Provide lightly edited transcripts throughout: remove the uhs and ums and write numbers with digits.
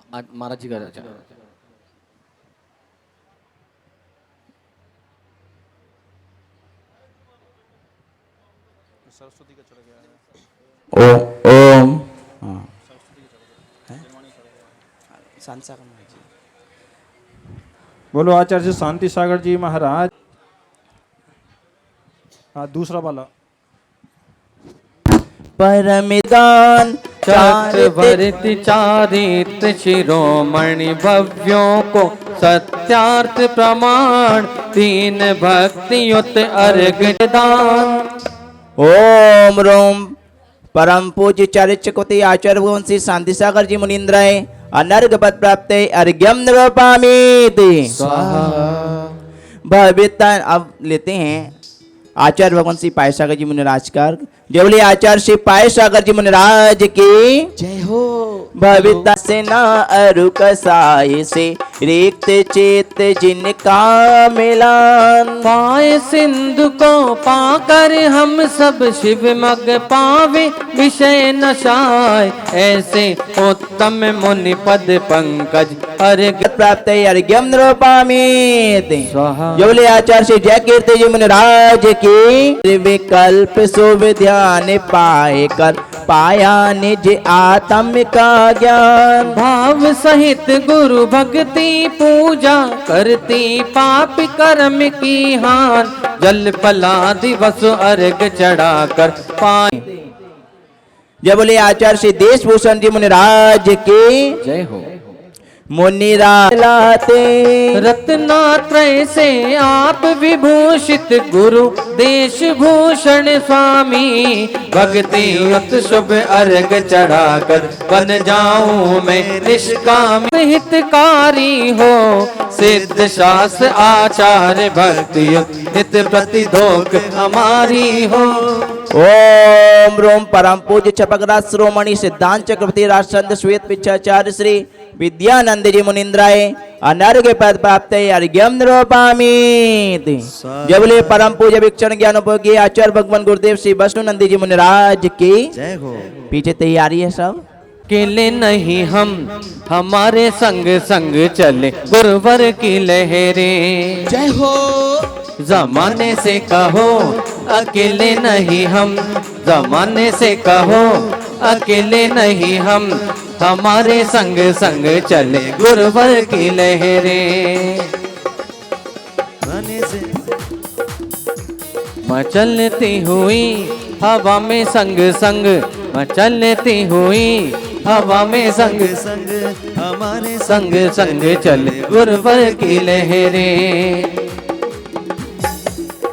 महाराज जी का अच्छा ओम ओम हाँ बोलो आचार्य शांति सागर जी महाराज। हाँ दूसरा वाला। परमिदान चक्रवर्ती चारित्र शिरोमणि भव्यों को सत्यार्थ प्रमाण तीन भक्तियुत अर्घ दान। ओम रोम परम पूज्य चारित्रपति आचार्य भगवान श्री शांति सागर जी मुनीन्द्राय अनर्घ पद प्राप्त अर्घ्यम निरूपामीति स्वाहा। भविता अब लेते हैं आचार्य भगवान श्री पाय सागर जी मुनिराज का। जय बोले आचार्य श्री पाय सागर जी मुनिराज की जय हो। भविता से ना अरु कसाय से रिक्त चेत जिनका मिलान। पाए सिंधु को पाकर हम सब शिव मग पावे विषय नशाय ऐसे उत्तम मुनि पद पंकज अर्घ प्राप्त अर्घ्यम निरूपामीति स्वाहा। जय बोले आचार्य श्री जय कीर्ति जी मुनिराज की। विकल्प शुभ ध्यान पाए कर पाया निज आत्म का ज्ञान। भाव सहित गुरु भक्ति पूजा करती पाप कर्म की हान जल पला दिवस अर्घ चढ़ा कर पाए। जय बोले आचार्य श्री देश भूषण जी मुनिराज की जय हो। मुनिराज लाते रत्नात्रय से आप विभूषित गुरु देश भूषण स्वामी भक्ति उत शुभ अर्घ चढ़ाकर बन जाऊं मैं निष्काम हितकारी हो सिद्ध शास्त्र आचार्य भक्ति हित प्रतिधोक हमारी हो। ओम रोम परम पूज्य छपकराज श्रोमणि सिद्धांत चक्रवर्ती राजचंद्र श्वेत पिछाचार्य श्री विद्यानंद जी मुनिन्द्राय अनर्घ पद प्राप्त अर्घ्यम निरूपामीति जय बोले परम पूज्य विक्षण ज्ञान उपयोगी आचार्य भगवान गुरुदेव श्री वैष्णोनंदी जी मुनिराज की जय हो। पीछे तैयारी है सब। अकेले नहीं हम हमारे संग संग चले गुरुवर की लहरें। जय हो। जमाने से कहो अकेले नहीं हम जमाने से कहो अकेले नहीं हम हमारे संग संग चले गुरुवर की लहरें। मचलती हुई हवा में संग संग मचलती हुई हवा में संग संग हमारे संग संग चले गुरुवर की लहरें।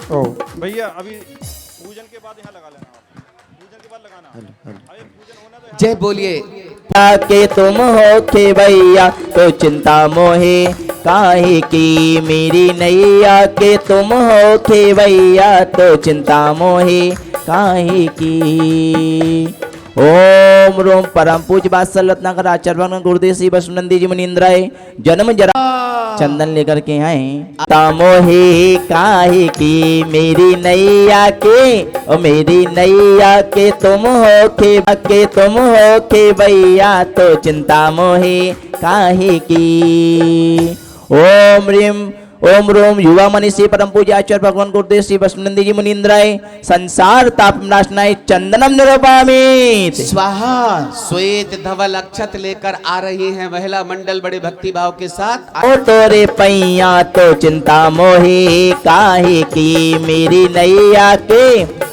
ओ भैया अभी पूजन के बाद यहाँ लगा लेना। पूजन के बाद लगाना। अभी पूजन होना तो जय बोलिए। के तुम हो के भैया तो चिंता मोहे काहे की मेरी नैया के तुम हो के भैया तो चिंता मोहे काहे की। ओम रोम परम पूज्य बादशाह रत्नाकर आचार्य भगवान गुरुदेव श्री वैष्णोनंदी जी मुनिन्द्राय जन्म जरा चंदन लेकर के आए। तामोहे काहे की मेरी नैया के ओ मेरी नैया के तुम हो के भैया तो चिंता मोहे काहे की। ओम रोम युवा मणि श्री परम पूज्य आचार्य भगवान गुरुदेव श्री वैष्णोनंदी जी मुनिन्द्राय संसार ताप नाशनाय चंदनम निरूपामीति स्वाहा। श्वेत धवल अक्षत लेकर आ रही हैं महिला मंडल बड़े भक्ति भाव के साथ। ओ तोरे पैया तो चिंता मोहे काहे की मेरी नैया के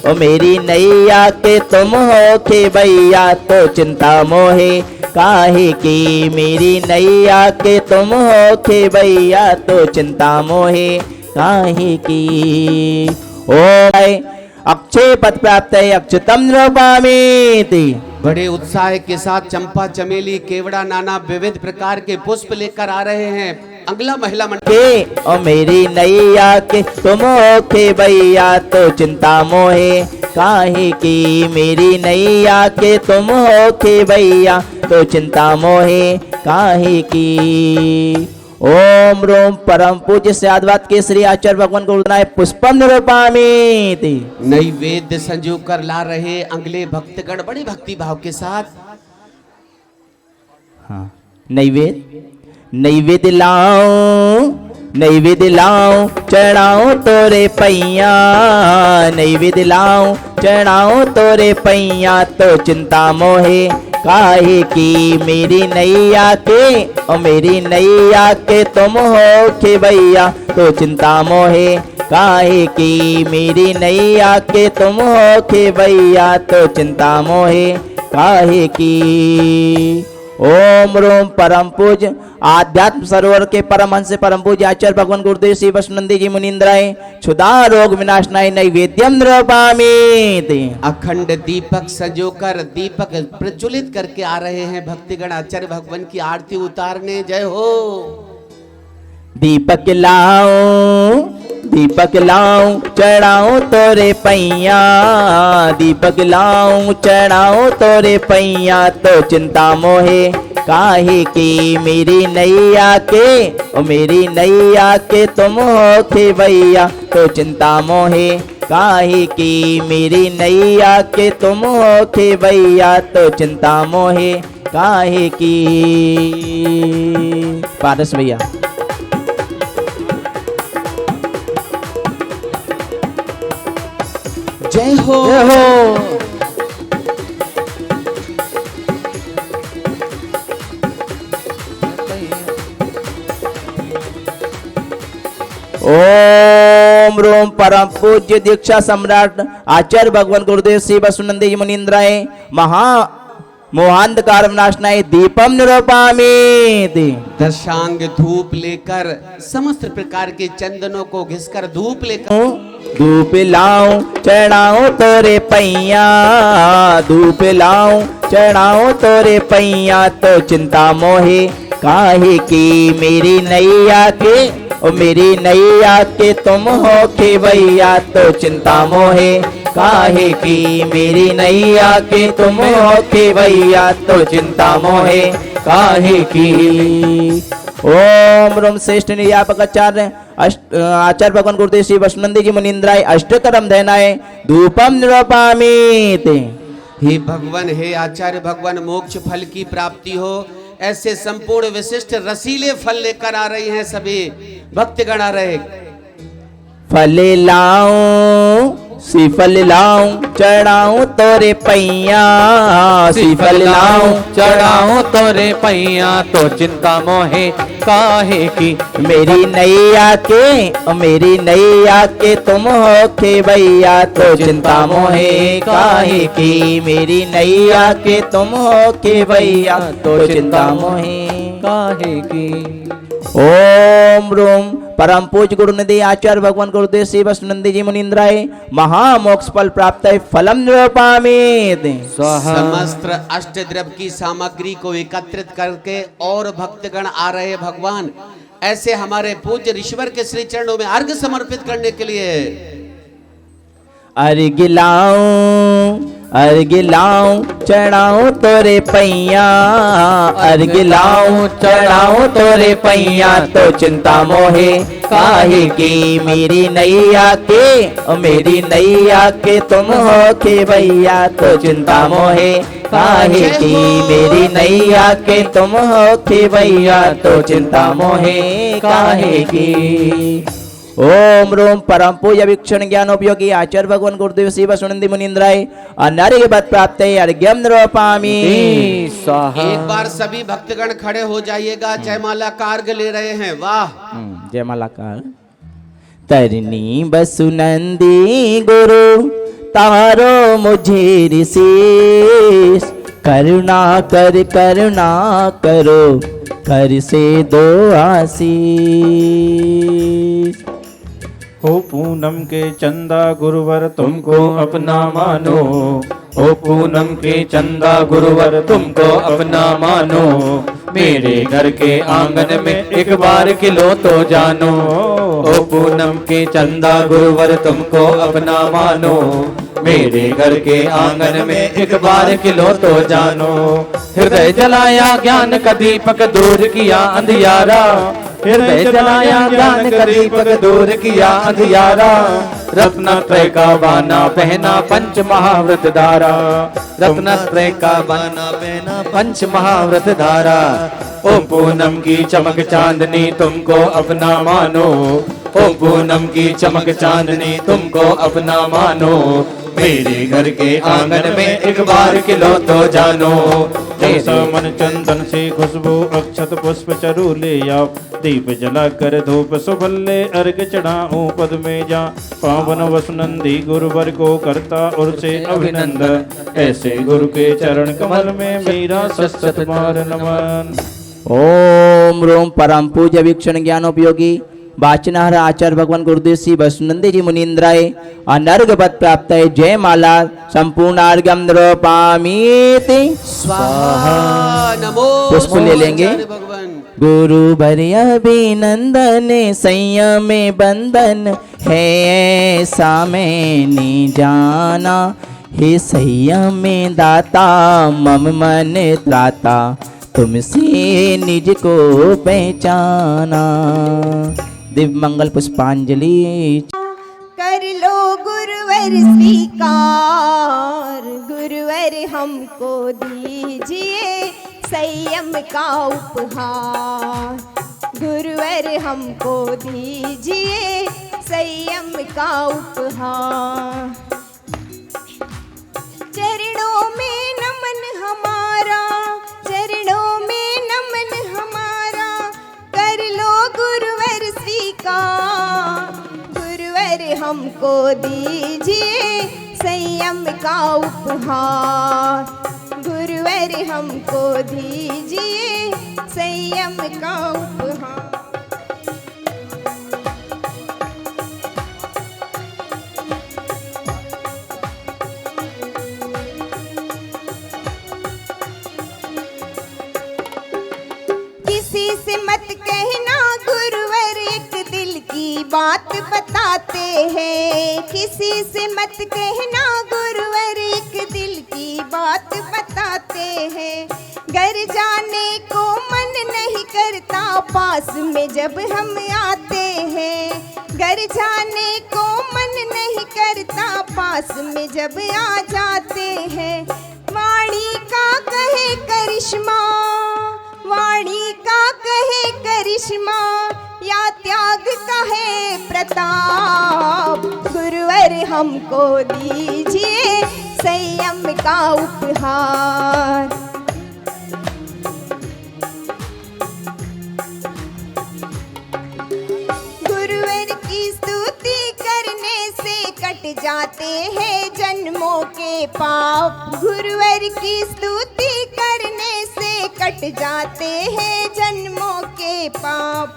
ओ मेरी नैया के तुम हो के भैया तो चिंता मोहे काहे की मेरी नैया के तुम हो के भैया तो चिंता मोहे काहे की। ओम अक्षय पद प्राप्त अक्षतम निरूपामीति बड़े उत्साह के साथ चंपा चमेली केवड़ा नाना विविध प्रकार के पुष्प लेकर आ रहे हैं। अगला महिला मंडल के ओ मेरी नैया के तुम हो के भैया तो चिंता मोहे काहे की मेरी नैया के तुम हो के भैया तो चिंता मोहे काहे की। ओम रोम परम पूज्य साधवात के श्री आचार्य भगवान गुरुनाय पुष्पम निरूपामीति नैवेद्य संजो कर ला रहे अगले भक्तगण बड़े भक्ति भाव के साथ। हाँ नैवेद्य लाऊं चढ़ाऊं तोरे पैया, नैवेद्य लाऊं चढ़ाऊं तोरे पैया, तो चिंता मोहे काहे की मेरी नैया के, ओ मेरी नैया के तुम हो खेवैया, तो चिंता मोहे काहे की मेरी नैया के तुम हो खेवैया, तो चिंता मोहे काहे की। ओम रोम परम पूज आध्यात्म सरोवर के परमहंस परम पूज्य आचार्य भगवान गुरुदेव श्री वैष्णवनंदी जी मुनीन्द्राय क्षुधा रोग विनाशनाय नैवेद्यम निरूपामि। अखंड दीपक सजोकर दीपक प्रज्वलित करके आ रहे हैं भक्तिगण आचार्य भगवान की आरती उतारने। जय हो। दीपक लाऊं चढ़ाऊं तोरे पैया, दीपक लाऊं चढ़ाऊं तोरे पैया, तो चिंता मोहे काहे की मेरी नैया के, ओ मेरी नैया के तुम हो खेवैया, तो चिंता मोहे काहे की मेरी नैया के तुम हो खेवैया, तो चिंता मोहे काहे की। पारस भैया जय हो। ओम रोम परम पूज्य दीक्षा सम्राट आचार्य भगवान गुरुदेव श्री वैष्णवनंदी जी मुनीन्द्राय महा मोहांधकार विनाशनाय दीपम निरूपामि। दशांग धूप लेकर समस्त प्रकार के चंदनों को घिसकर धूप लेकर धूप लाऊं चढ़ाऊं तोरे पैया, धूप लाऊं चढ़ाऊं तोरे पैया, तो चिंता मोहे काहे की मेरी नैया के, ओ मेरी नैया के तुम हो खेवैया, तो चिंता मोहे काहे की मेरी नैया के तुम हो खेवैया, तो चिंता मोहे काहे की। ओम रोम श्रेष्ठ निर्यापक आचार्य आचार्य भगवान गुरुदेव श्री वैष्णवनंदी जी मुनीन्द्राय अष्टकरम धैनाय धूपम निरूपामि। हे भगवान, हे आचार्य भगवान, मोक्ष फल की प्राप्ति हो ऐसे संपूर्ण विशिष्ट रसीले फल लेकर आ रही हैं सभी भक्तगण आ रहे। फल लाऊं श्रीफल लाऊं चढ़ाऊं तोरे पैया, श्रीफल लाऊं चढ़ाऊं तोरे पैया, तो चिंता मोहे काहे की मेरी नैया के, ओ मेरी नैया के तुम हो खेवैया, तो चिंता मोहे काहे की मेरी नैया के तुम हो खेवैया, तो चिंता मोहे काहे की। ओम रोम परम पूज्य गुरुनिधि आचार्य भगवान गुरुदेव श्री वैष्णवनंदी जी मुनीन्द्राय महामोक्ष फल प्राप्त फलम निरूपामि। समस्त अष्टद्रव्य की सामग्री को एकत्रित करके और भक्तगण आ रहे भगवान ऐसे हमारे पूज्य ऋषिवर के श्री चरणों में अर्घ समर्पित करने के लिए। अर्घ लाऊं चढ़ाऊं तोरे पैया, अर्घ लाऊं चढ़ाऊं तोरे पैया, तो चिंता मोहे काहे की मेरी नैया के, ओ मेरी नैया के तुम हो खेवैया, तो चिंता मोहे काहे की मेरी नैया के तुम हो खेवैया, तो चिंता मोहे काहे की। ओम रोम परम पूज्य वीक्षण ज्ञान उपयोगी आचार्य भगवान गुरुदेव श्री वैष्णवनंदी मुनीन्द्राय अनार्य के बाद प्राप्त अर्घ्यम निरूपामि। एक बार सभी भक्तगण खड़े हो जाइएगा, जयमाला का अर्घ ले रहे हैं। वाह जयमाला का। तरनी वसुनंदी गुरु तारो मुझे ऋषिश, करुणा करो कर से दो आशीष। हो पूनम के चंदा गुरुवर तुमको अपना मानो, ओ पूनम के चंदा गुरुवर तुमको अपना मानो, मेरे घर के आंगन में एक बार खिलो तो जानो। ओ पूनम के चंदा गुरुवर तुमको अपना मानो, मेरे घर के आंगन में एक बार खिलो तो जानो। हृदय जलाया ज्ञान का दीपक दूर किया अंधियारा, हृदय जलाया ज्ञान का दीपक दूर किया अंधियारा। रत्नत्रय का बाना पहना पंच महाव्रत धारा, रत्नत्रय का बाना पहना पंच महाव्रत धारा। ओ पूनम की चमक चांदनी तुमको अपना मानो, ओ पूनम की चमक चांदनी तुमको अपना मानो। मेरे घर के आंगन में एक बार खिलो तो जानो। जैसा मन चंदन से खुशबू अक्षत पुष्प चरु ले आओ, दीप जला कर धूप सुफल्ले अर्घ चढ़ाऊं पद में जा। पावन वसुनंदी गुरुवर को करता और से अभिनंदन, ऐसे गुरु के चरण कमल में मेरा सत बार नमन। ओम रोम परम पूज्य वीक्षण ज्ञानोपयोगी वाचनाहर आचार्य भगवान गुरुदेव श्री वैष्णुनंदी जी मुनीन्द्राय अनर्घ पद प्राप्त है। जय माला संपूर्णार्घ्यम निरूपामीति स्वाहा। नमो पुष्प ले लेंगे। भगवान गुरु भरिया अभिनंदन संयम में बंधन है ऐसा मैंने जाना। हे संयम में दाता मम मन त्राता, तुमसे निज को पहचाना। दिव्य मंगल पुष्पांजलि। कर लो गुरुवर स्वीकार, गुरुवर हमको दीजिए संयम का उपहार। गुरुवर हमको दीजिए संयम का उपहार। चरणों में नमन हमारा, चरणों में नमन हमारा। कर लो गुरुवर स्वीकार, गुरुवर हमको दीजिए संयम का उपहार। गुरुवर हमको दीजिए संयम का उपहार। किसी से मत कहना गुरुवर एक दिल की बात बताते हैं। किसी से मत कहना गुरुवर एक दिल की बात बताते हैं। घर जाने को मन नहीं करता पास में जब हम आते हैं। घर जाने को मन नहीं करता पास में जब आ जाते हैं। वाणी का कहे करिश्मा, वाणी का कहे करिश्मा, या त्याग का है प्रताप। गुरुवर हमको दीजिए संयम का उपहार। गुरुवर की स्तुति करने से कट जाते हैं जन्मों के पाप। गुरुवर की स्तुति करने से कट जाते हैं जन्मों के पाप।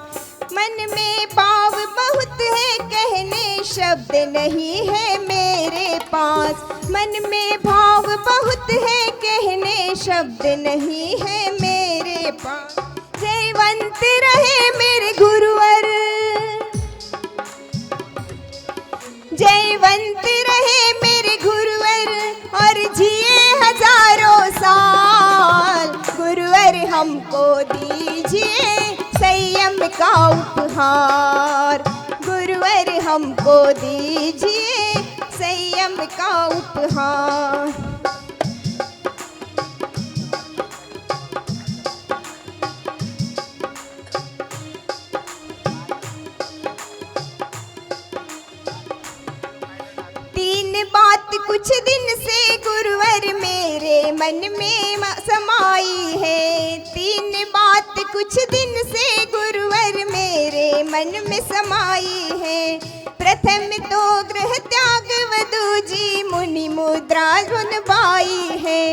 मन में भाव बहुत है कहने शब्द नहीं है मेरे पास। मन में भाव बहुत है कहने शब्द नहीं है मेरे पास। जयवंत रहे मेरे गुरुवर, जयवंत रहे मेरे गुरुवर और जिए हजारों साल। गुरुवर हमको दीजिए संयम का उपहार। गुरुवर हमको दीजिए संयम का उपहार। तीन बात कुछ दिन से गुरुवर मेरे मन में समाई है। तीन बात कुछ दिन से गुरुवर मेरे मन में समाई है। प्रथम तो गृह त्याग वधू जी मुनि मुद्रा सुनवाई है।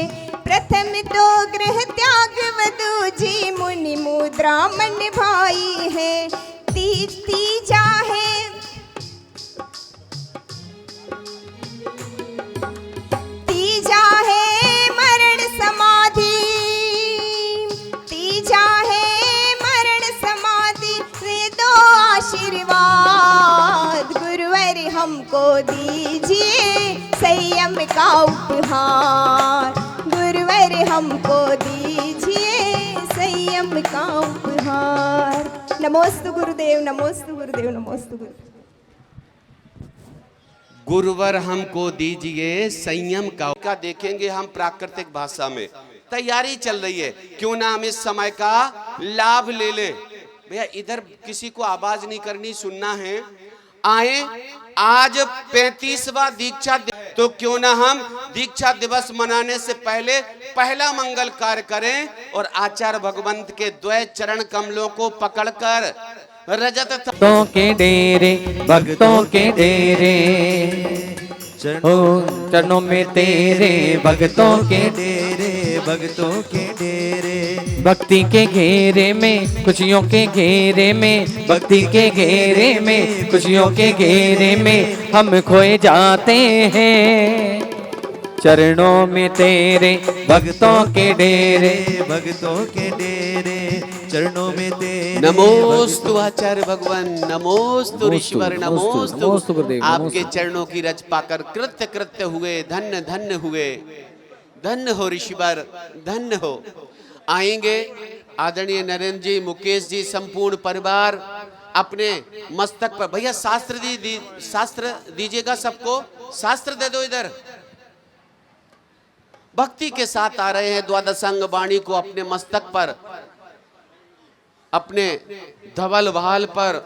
प्रथम तो गृह त्याग वधू जी मुनि मुद्रा मन भाई है। तीजा है मरण समाधि। तीजा है मरण समाधि से दो आशीर्वाद। गुरुवर हमको दीजिए सैया संयम का उपहार। गुरुवर हमको दीजिए संयम का उपहार। नमोस्तु गुरुदेव, नमोस्तु गुरुदेव, नमोस्तु गुरुदेव। गुरुवर हमको दीजिए संयम का देखेंगे हम प्राकृतिक भाषा में। तैयारी चल रही है, क्यों ना हम इस समय का लाभ ले ले। भैया इधर किसी को आवाज नहीं करनी, सुनना है। आए, आज 35वां दीक्षा दिवस, तो क्यों ना हम दीक्षा दिवस मनाने से पहले पहला मंगल कार्य करें और आचार्य भगवंत के द्वय चरण कमलों को पकड़कर रजत भक्तों के डेरे, भक्तों के डेरे, चरणों में तेरे भक्तों के डेरे, भक्तों के डेरे। भक्ति के घेरे में, खुशियों के घेरे में, भक्ति के घेरे में, खुशियों के घेरे में हम खोए जाते हैं। चरणों में तेरे भक्तों के डेरे, भक्तों के डेरे, चरणों में तेरे। नमोस्तु आचार्य भगवान, नमोस्तु ऋषिवर, नमोस्तु गुरुदेव। आपके चरणों की रच पाकर कृत्य कृत्य हुए, धन्य धन्य हुए। धन्य हो ऋषिवर, धन्य हो। आएंगे आदरणीय नरेंद्र जी, मुकेश जी, संपूर्ण परिवार अपने मस्तक पर। भैया शास्त्र दीजिएगा सबको, शास्त्र दे दो इधर। भक्ति के साथ आ रहे हैं द्वादशांग वाणी को अपने मस्तक पर, अपने धवल भाल पर।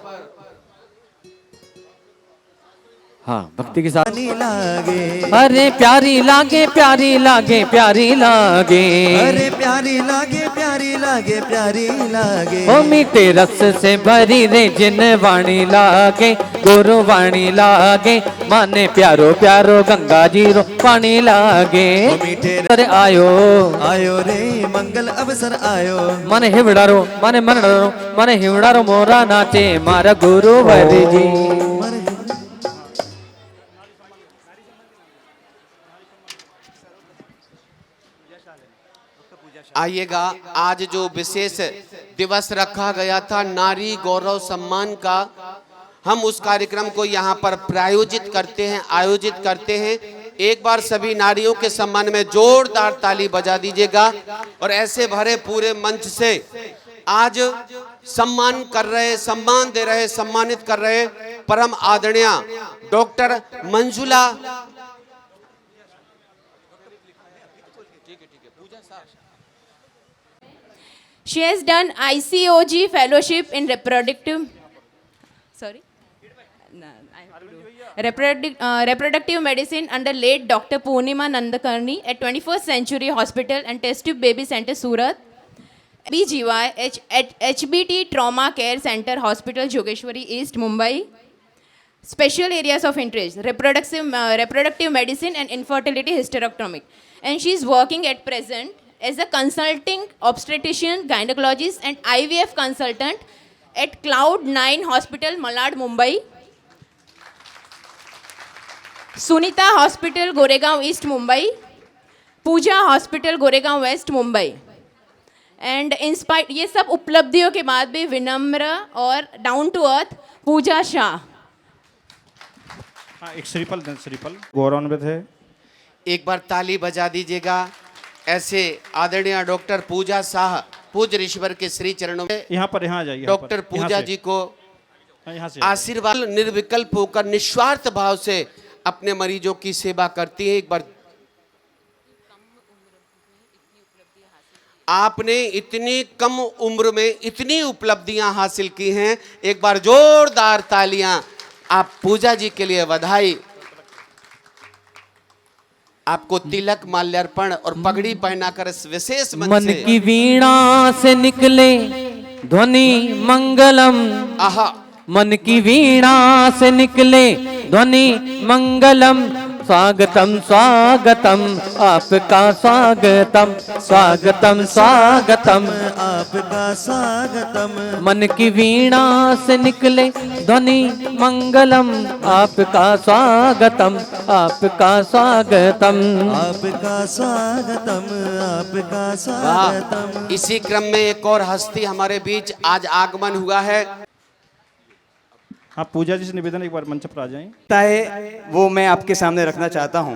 हाँ, भक्ति के साथ लागे, अरे प्यारी लागे, प्यारी लागे, प्यारी लागे, अरे प्यारी लागे, प्यारी लागे, प्यारी लागे। ओ मीठे रस से भरी रे जिन वाणी लागे, गुरु वाणी लागे, माने प्यारो प्यारो गंगा जी रो पानी लागे। ओ मीठे अरे आयो आयो रे मंगल अवसर आयो। माने हिवड़ारो, माने मनड़ो, माने हिवड़ारो मोरा नाचे मारा गुरु वर जी। आइएगा, आज जो विशेष दिवस रखा गया था नारी गौरव सम्मान का, हम उस कार्यक्रम को यहाँ पर प्रायोजित करते हैं, आयोजित करते हैं। एक बार सभी नारियों के सम्मान में जोरदार ताली बजा दीजिएगा। और ऐसे भरे पूरे मंच से आज सम्मान कर रहे, सम्मान दे रहे, सम्मानित कर रहे परम आदरणीय doctor Manjula. She has done ICOG fellowship in reproductive medicine under late Dr. Purnima Nandakarni at 21st Century Hospital and Test Tube Baby Center, Surat. BGY at HBT Trauma Care Center Hospital, Jogeshwari East, Mumbai. Special areas of interest: reproductive medicine and infertility hysterectomy. And she is working at present as a consulting obstetrician, gynecologist and IVF consultant at Cloud9 Hospital, Malad, Mumbai. Sunita Hospital, Goregaon East, Mumbai. Pooja Hospital, Goregaon West, Mumbai. And inspire, ये सब उपलब्धियों के बाद भी विनम्र और down to earth पूजा शाह। हाँ, एक श्रीफल गौरवान्वित है। एक बार ताली बजा दीजिएगा। ऐसे आदरणीय डॉक्टर पूजा शाह पूज्य ऋषिवर के श्री चरणों में यहाँ आ जाइए। डॉक्टर पूजा जी को आशीर्वाद, निर्विकल्प होकर निस्वार्थ भाव से अपने मरीजों की सेवा करती है। एक बार आपने इतनी कम उम्र में इतनी उपलब्धियां हासिल की हैं, एक बार जोरदार तालियां आप पूजा जी के लिए। बधाई। आपको तिलक माल्यार्पण और पगड़ी पहनाकर इस विशेष मन की वीणा से निकले ध्वनि मंगलम। आहा, मन की वीणा से निकले ध्वनि मंगलम। स्वागतम स्वागतम आपका स्वागतम, स्वागतम स्वागतम आपका स्वागतम। मन की वीणा से निकले ध्वनि मंगलम। आपका स्वागतम, आपका स्वागतम, आपका स्वागतम, आपका स्वागतम। इसी क्रम में एक और हस्ती हमारे बीच आज आगमन हुआ है। हाँ, पूजा जी से निवेदन, एक बार मंच पर आ जाएं। है वो मैं आपके सामने रखना चाहता हूँ।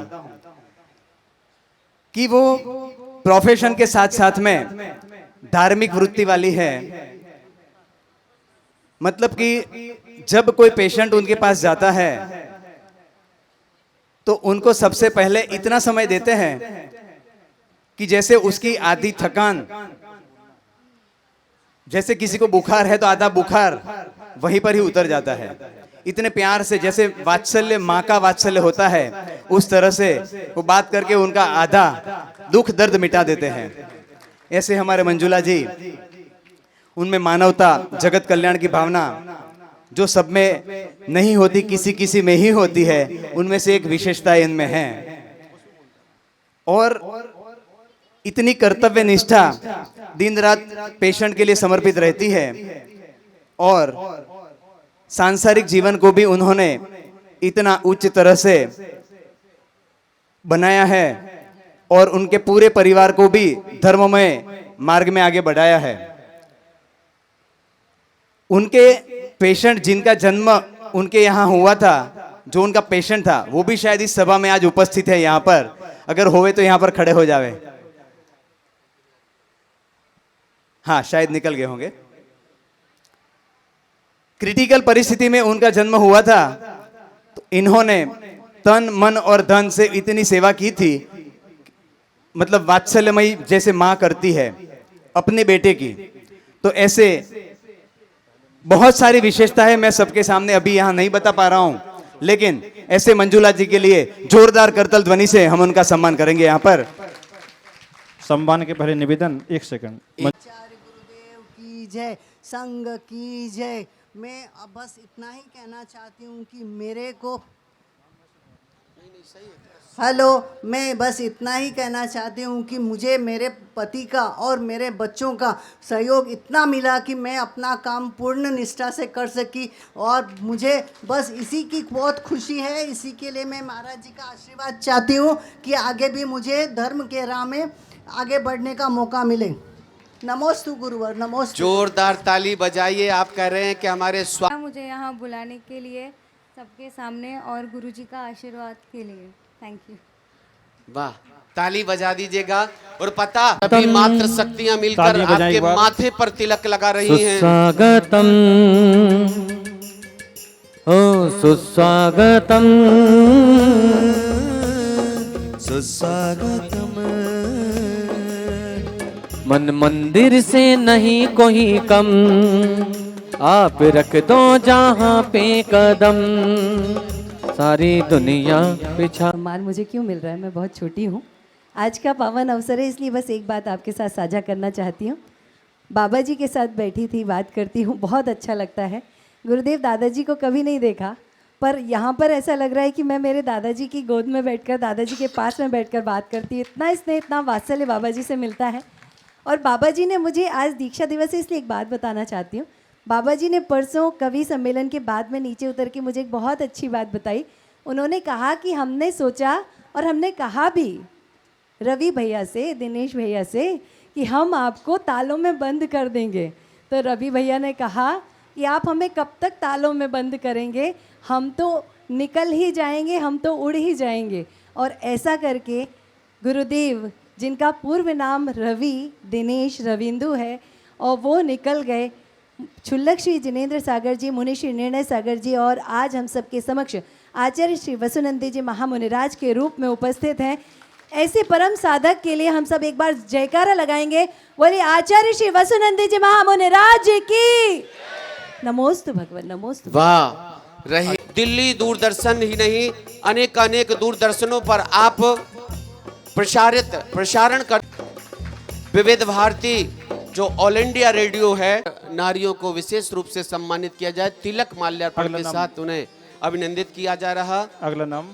कि वो प्रोफेशन के साथ साथ में धार्मिक वृत्ति वाली है। मतलब कि जब कोई पेशेंट उनके पास जाता है तो उनको सबसे पहले इतना समय देते हैं कि जैसे उसकी आधी थकान, जैसे किसी को बुखार है तो आधा बुखार वहीं पर ही उतर जाता है। इतने प्यार से, जैसे वात्सल्य, माँ का वात्सल्य होता है, उस तरह से वो बात करके उनका आधा दुख दर्द मिटा देते हैं। ऐसे हमारे मंजुला जी, उनमें मानवता, जगत कल्याण की भावना जो सब में नहीं होती, किसी किसी में ही होती है, उनमें से एक विशेषता इनमें है। और इतनी कर्तव्य निष्ठा दिन रात पेशेंट के लिए समर्पित रहती है। और सांसारिक जीवन को भी उन्होंने इतना उच्च तरह से बनाया है और उनके पूरे परिवार को भी धर्ममय मार्ग में आगे बढ़ाया है। उनके पेशेंट जिनका जन्म उनके यहाँ हुआ था, जो उनका पेशेंट था, वो भी शायद इस सभा में आज उपस्थित है यहाँ पर। अगर होवे तो यहाँ पर खड़े हो जावे। हाँ, शायद निकल गए होंगे। क्रिटिकल परिस्थिति में उनका जन्म हुआ था, तो इन्होंने तन मन और धन से इतनी सेवा की थी, मतलब वात्सल्यमयी जैसे माँ करती है अपने बेटे की। तो ऐसे बहुत सारी विशेषता है, मैं सबके सामने अभी यहाँ नहीं बता पा रहा हूं, लेकिन ऐसे मंजुला जी के लिए जोरदार करतल ध्वनि से हम उनका सम्मान करेंगे। यहाँ पर सम्मान के पहले निवेदन, 1 सेकंड। गुरुदेव की जय, संघ की जय। मैं अब बस इतना ही कहना चाहती हूँ कि मेरे को मैं बस इतना ही कहना चाहती हूँ कि मुझे मेरे पति का और मेरे बच्चों का सहयोग इतना मिला कि मैं अपना काम पूर्ण निष्ठा से कर सकी। और मुझे बस इसी की बहुत खुशी है। इसी के लिए मैं महाराज जी का आशीर्वाद चाहती हूँ कि आगे भी मुझे धर्म के राह में आगे बढ़ने का मौका मिले। नमोस्तु गुरुवर, नमोस्तु। जोरदार ताली बजाइए। आप कह रहे हैं कि हमारे मुझे यहाँ बुलाने के लिए सबके सामने और गुरुजी का आशीर्वाद के लिए थैंक यू। वाह, ताली बजा दीजिएगा। और पता, सभी मात्र शक्तियां मिलकर आपके माथे पर तिलक लगा रही हैं। सुस्वागतम, ओ सुस्वागतम, सुस्वागतम। मन मंदिर से नहीं कोई कम, आप रख दो जहाँ पे कदम, सारी दुनिया पिछा। सम्मान मुझे क्यों मिल रहा है? मैं बहुत छोटी हूँ। आज का पावन अवसर है, इसलिए बस एक बात आपके साथ साझा करना चाहती हूँ। बाबा जी के साथ बैठी थी, बात करती हूँ, बहुत अच्छा लगता है। गुरुदेव दादाजी को कभी नहीं देखा, पर यहाँ पर ऐसा लग रहा है कि मैं मेरे दादाजी की गोद में बैठकर, दादाजी के पास में बैठकर बात करती हूँ। इतना स्नेह, इतना वात्सल्य बाबा जी से मिलता है। और बाबा जी ने मुझे, आज दीक्षा दिवस है इसलिए एक बात बताना चाहती हूँ। बाबा जी ने परसों कवि सम्मेलन के बाद में नीचे उतर के मुझे एक बहुत अच्छी बात बताई। उन्होंने कहा कि हमने सोचा और हमने कहा भी रवि भैया से, दिनेश भैया से, कि हम आपको तालों में बंद कर देंगे। तो रवि भैया ने कहा कि आप हमें कब तक तालों में बंद करेंगे, हम तो निकल ही जाएंगे, हम तो उड़ ही जाएंगे। और ऐसा करके गुरुदेव, जिनका पूर्व नाम रवि दिनेश रविंदु है, और वो निकल गए। क्षुल्लक श्री जिनेंद्र सागर जी, मुनि श्री निर्णय सागर जी, और आज हम सबके समक्ष आचार्य श्री वसुनंदी जी महामुनिराज के रूप में उपस्थित हैं। ऐसे परम साधक के लिए हम सब एक बार जयकारा लगाएंगे। बोले आचार्य श्री वसुनंदी जी महामुनिराज की नमोस्तु भगवान, नमोस्तु। वाह रही। दिल्ली दूरदर्शन ही नहीं, अनेक अनेक दूरदर्शनों पर आप प्रसारण कर। विविध भारती जो ऑल इंडिया रेडियो है, नारियों को विशेष रूप से सम्मानित किया जाए। तिलक माल्यार्पण के साथ उन्हें अभिनंदित किया जा रहा। अगला नाम,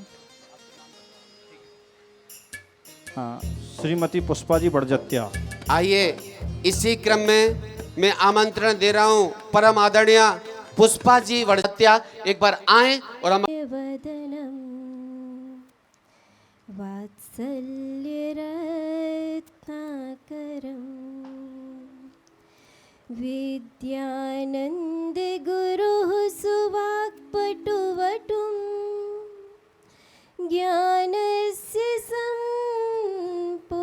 हाँ, श्रीमती पुष्पा जी बड़जत्या। आइए, इसी क्रम में मैं आमंत्रण दे रहा हूं परम आदरणीय पुष्पा जी बड़जत्या, एक बार आए और हम वात्सल्य रत्नाकरं विद्यानंद गुरुः सुवाक्पटुवटुं ज्ञानस्य संपूर्णं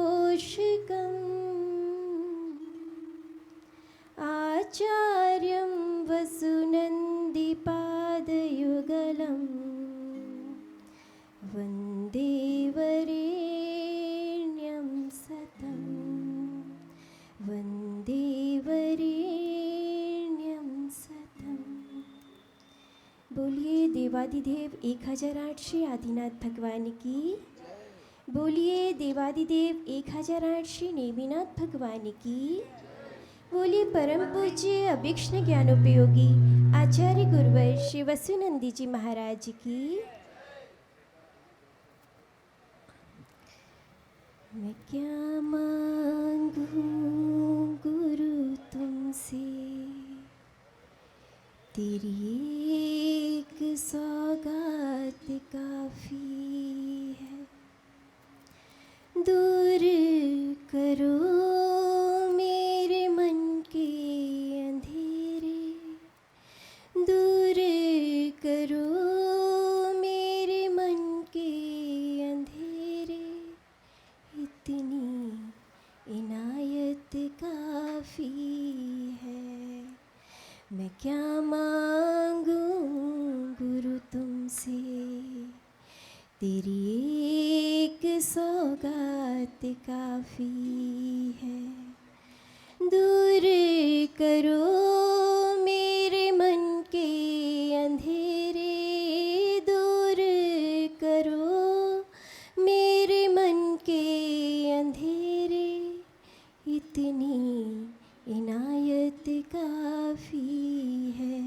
देवादिदेव 1008 श्री आदिनाथ भगवान की। बोलिए देवादिदेव 1008 श्री नेमिनाथ भगवान की। बोलिए परम पूज्य अभिक्ष्ण ज्ञानोपयोगी आचार्य गुरुवर श्री वसुनंदी जी महाराज की। मैं क्या मांगूं गुरु तुमसे, तेरी एक सौगात काफी है। दूर करो मेरे मन के अंधेरे, दूर करो मेरे मन के अंधेरे। इतनी इनायत काफ़ी है। मैं क्या मांगूं गुरु तुमसे, तेरी एक सौगात काफ़ी है। दूर करो मेरे मन के अंधेरे, दूर करो मेरे मन के अंधेरे। इतनी इनायत काफ़ी है।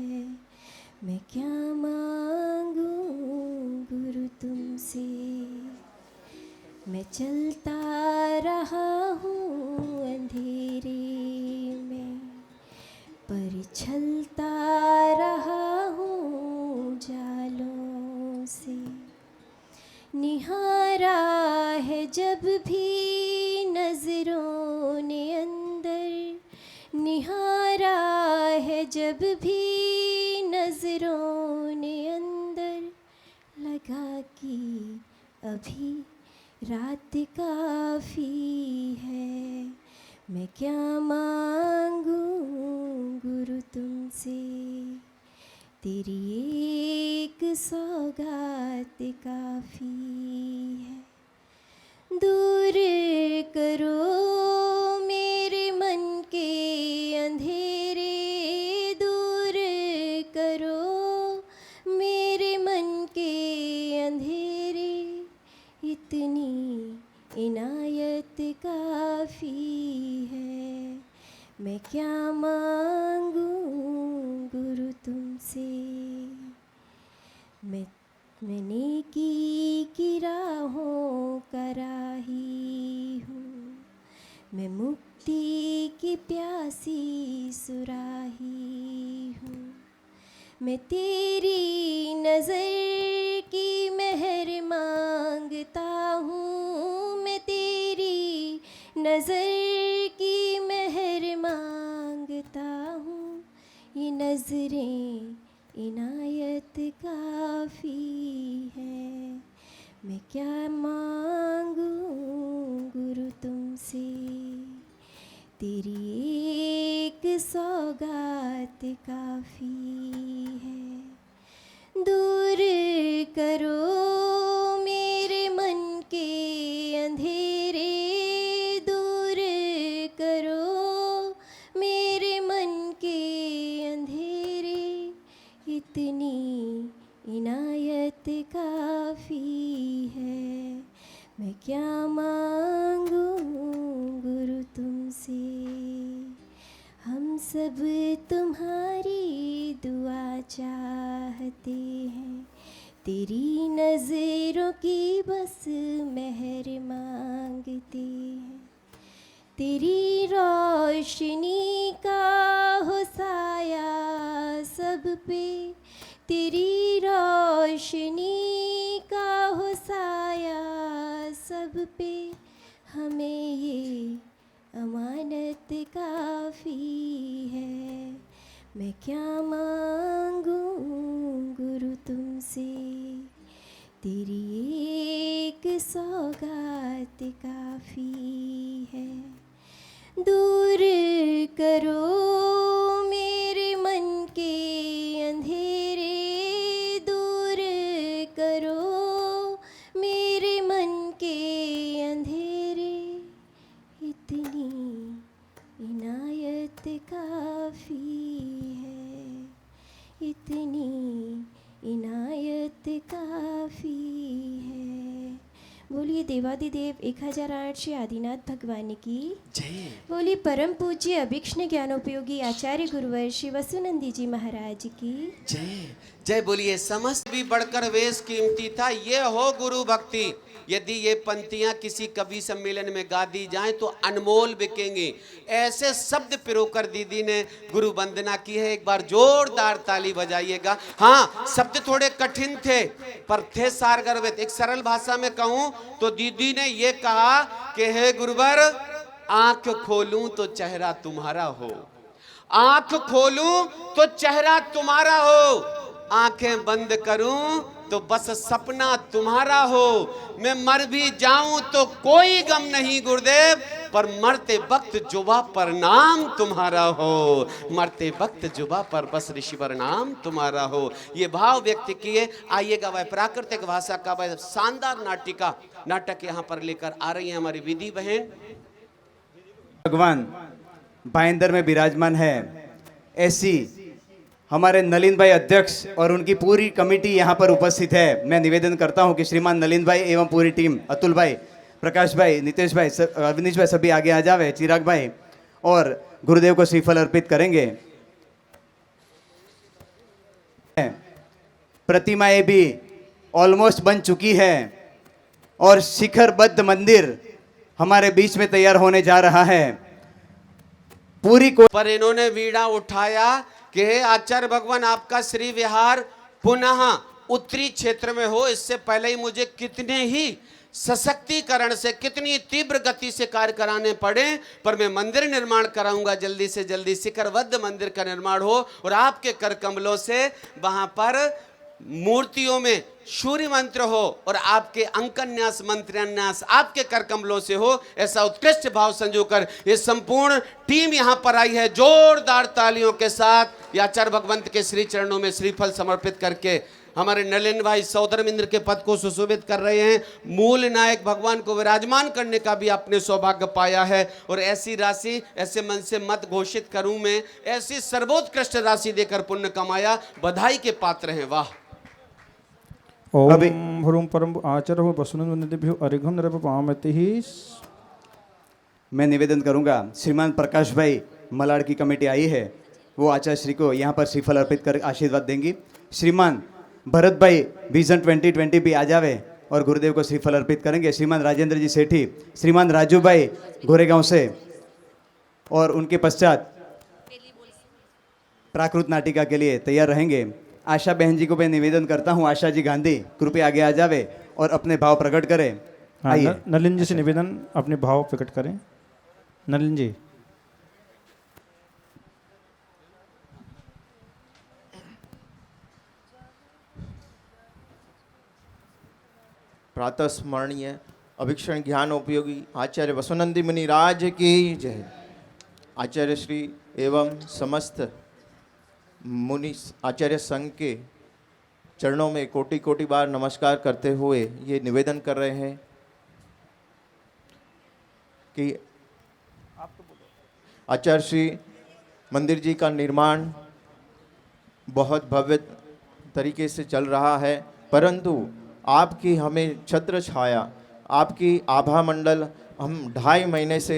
मैं क्या मांगूं गुरु तुमसे। मैं चलता रहा हूँ अंधेरे में, पर छलता रहा हूँ जालों से। निहारा है जब भी नजरों ने अंदर, निहारा है जब भी नजरों ने अंदर। लगा कि अभी रात काफ़ी है। मैं क्या मांगूं गुरु तुमसे, तेरी एक सौगात काफ़ी है। दूर करो मेरे मन के अंधेरे, दूर करो मेरे मन के अंधेरे। इतनी इनायत काफ़ी है। मैं क्या मांगूं गुरु तुमसे। मैंने की राहों का राही हूँ, मैं मुक्ति की प्यासी सुराही हूँ। मैं तेरी नज़र की मेहर मांगता हूँ, मैं तेरी नज़र की मेहर मांगता हूँ। ये नज़रें इनायत काफ़ी है। मैं क्या मांगूं गुरु तुमसे, तेरी एक सौगात काफ़ी है। दूर करो मेरे मन के अंधेरे, दूर करो मेरे मन के अंधेरे। इतनी इनायत काफ़ी है। मैं क्या मांगूं गुरु तुमसे। हम सब तुम्हारी दुआ चाहते हैं, तेरी नज़रों की बस मेहर मांगते हैं। तेरी रोशनी का हो साया सब पे, तेरी रोशनी का हो साया सब पे। हमें ये अमानत काफ़ी है। मैं क्या मांगूं गुरु तुमसे, तेरी एक सौगात काफ़ी है। दूर करो मेरे मन के अंधेरे, दूर करो मेरे मन के अंधेरे। इतनी इनायत काफ़ी है, इतनी इनायत देवादिदेव 1008 श्री आदिनाथ भगवान की जय। बोलिए परम पूज्य अभिक्षण ज्ञानोपयोगी आचार्य गुरुवर श्री वसुनंदी जी महाराज की जय। जय बोलिए। समस्त भी बढ़कर वेश कीमती था, ये हो गुरु भक्ति। यदि ये पंक्तियां किसी कवि सम्मेलन में गा दी जाएं तो अनमोल बिकेंगी। ऐसे शब्द पिरोकर दीदी ने गुरु वंदना की है। एक बार जोरदार ताली बजाइएगा। हाँ, शब्द थोड़े कठिन थे पर थे सारगर्भित। एक सरल भाषा में कहूं तो दीदी ने ये कहा कि हे गुरुवर, आंख खोलूं तो चेहरा तुम्हारा हो, आंख खोलूं तो चेहरा तुम्हारा हो, आंखें बंद करूं तो बस सपना तुम्हारा हो। मैं मर भी जाऊं तो कोई गम नहीं गुरुदेव, पर मरते वक्त जुबा पर नाम तुम्हारा हो, मरते वक्त जुबा पर बस ऋषिवर नाम तुम्हारा हो। ये भाव व्यक्त किए। आइएगा वह प्राकृतिक भाषा का वह शानदार नाटक यहाँ पर लेकर आ रही है हमारी विधि बहन। भगवान भाईंदर में विराजमान है, ऐसी हमारे नलिन भाई अध्यक्ष और उनकी पूरी कमेटी यहाँ पर उपस्थित है। मैं निवेदन करता हूँ कि श्रीमान नलिन भाई एवं पूरी टीम, अतुल भाई, प्रकाश भाई, नितेश भाई, अविनीश भाई सभी आगे आ जावे, चिराग भाई, और गुरुदेव को श्रीफल अर्पित करेंगे। प्रतिमाएं भी ऑलमोस्ट बन चुकी है और शिखरबद्ध मंदिर हमारे बीच में तैयार होने जा रहा है। पूरी को पर इन्होंने वीणा उठाया कि हे आचार्य भगवान, आपका श्री विहार पुनः उत्तरी क्षेत्र में हो। इससे पहले ही मुझे कितने ही सशक्तिकरण से, कितनी तीव्र गति से कार्य कराने पड़े, पर मैं मंदिर निर्माण कराऊंगा जल्दी से जल्दी। शिखरबद्ध मंदिर का निर्माण हो और आपके कर कमलों से वहां पर मूर्तियों में सूर्य मंत्र हो और आपके अंकन्यास मंत्रान्यास आपके कर कमलों से हो। ऐसा उत्कृष्ट भाव संजोकर ये संपूर्ण टीम यहाँ पर आई है। जोरदार तालियों के साथ आचार्य भगवंत के श्री चरणों में श्रीफल समर्पित करके हमारे नलिन भाई सौधर्मेंद्र के पद को सुशोभित कर रहे हैं। मूल नायक भगवान को विराजमान करने का भी आपने सौभाग्य पाया है। और ऐसी राशि ऐसे मन से मत घोषित करूं मैं, ऐसी सर्वोत्कृष्ट राशि देकर पुण्य कमाया, बधाई के पात्र हैं। वाह। ओम ह्रूम परम आचार्य वसुनंदेभ्यो अर्घ्यं नरपामतिः। मैं निवेदन करूंगा, श्रीमान प्रकाश भाई मलाड की कमेटी आई है, वो आचार्य श्री को यहाँ पर श्रीफल अर्पित कर आशीर्वाद देंगी। श्रीमान भरत भाई विजन 2020 भी आ जावे और गुरुदेव को श्रीफल अर्पित करेंगे। श्रीमान राजेंद्र जी सेठी, श्रीमान राजू भाई गोरेगांव से, और उनके पश्चात प्राकृत नाटिका के लिए तैयार रहेंगे। आशा बहन जी को मैं निवेदन करता हूँ, आशा जी गांधी कृपया आगे आ जावे और अपने भाव प्रकट करें। आइए नलिन जी से निवेदन, अपने भाव प्रकट करें। नलिन जी। प्रातः स्मरणीय अभिक्षण ज्ञान उपयोगी आचार्य वसुनंदी मुनि राज की जय। आचार्य श्री एवं समस्त मुनि आचार्य संघ के चरणों में कोटि कोटि बार नमस्कार करते हुए ये निवेदन कर रहे हैं कि आचार्य श्री मंदिर जी का निर्माण बहुत भव्य तरीके से चल रहा है, परंतु आपकी हमें छत्र छाया, आपकी आभा मंडल हम 2.5 महीने से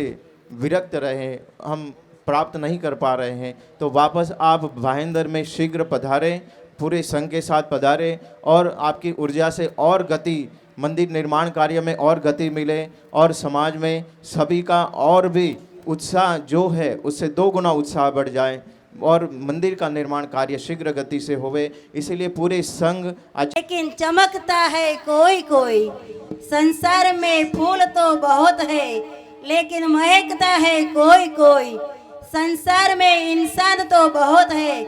विरक्त रहे, हम प्राप्त नहीं कर पा रहे हैं। तो वापस आप भाईंदर में शीघ्र पधारें, पूरे संघ के साथ पधारें और आपकी ऊर्जा से और गति, मंदिर निर्माण कार्य में और गति मिले और समाज में सभी का और भी उत्साह जो है उससे 2 गुना उत्साह बढ़ जाए और मंदिर का निर्माण कार्य शीघ्र गति से होवे। इसीलिए पूरे संघ लेकिन चमकता है कोई कोई, संसार में फूल तो बहुत है लेकिन महकता है कोई कोई, संसार में इंसान तो बहुत है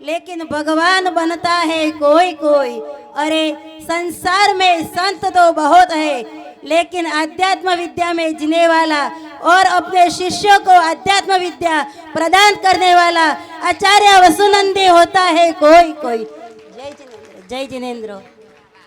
लेकिन भगवान बनता है कोई कोई। अरे संसार में संत तो बहुत है लेकिन अध्यात्म विद्या में जीने वाला और अपने शिष्यों को अध्यात्म विद्या प्रदान करने वाला आचार्य वसुनंदी होता है कोई कोई। जय जिनेंद्र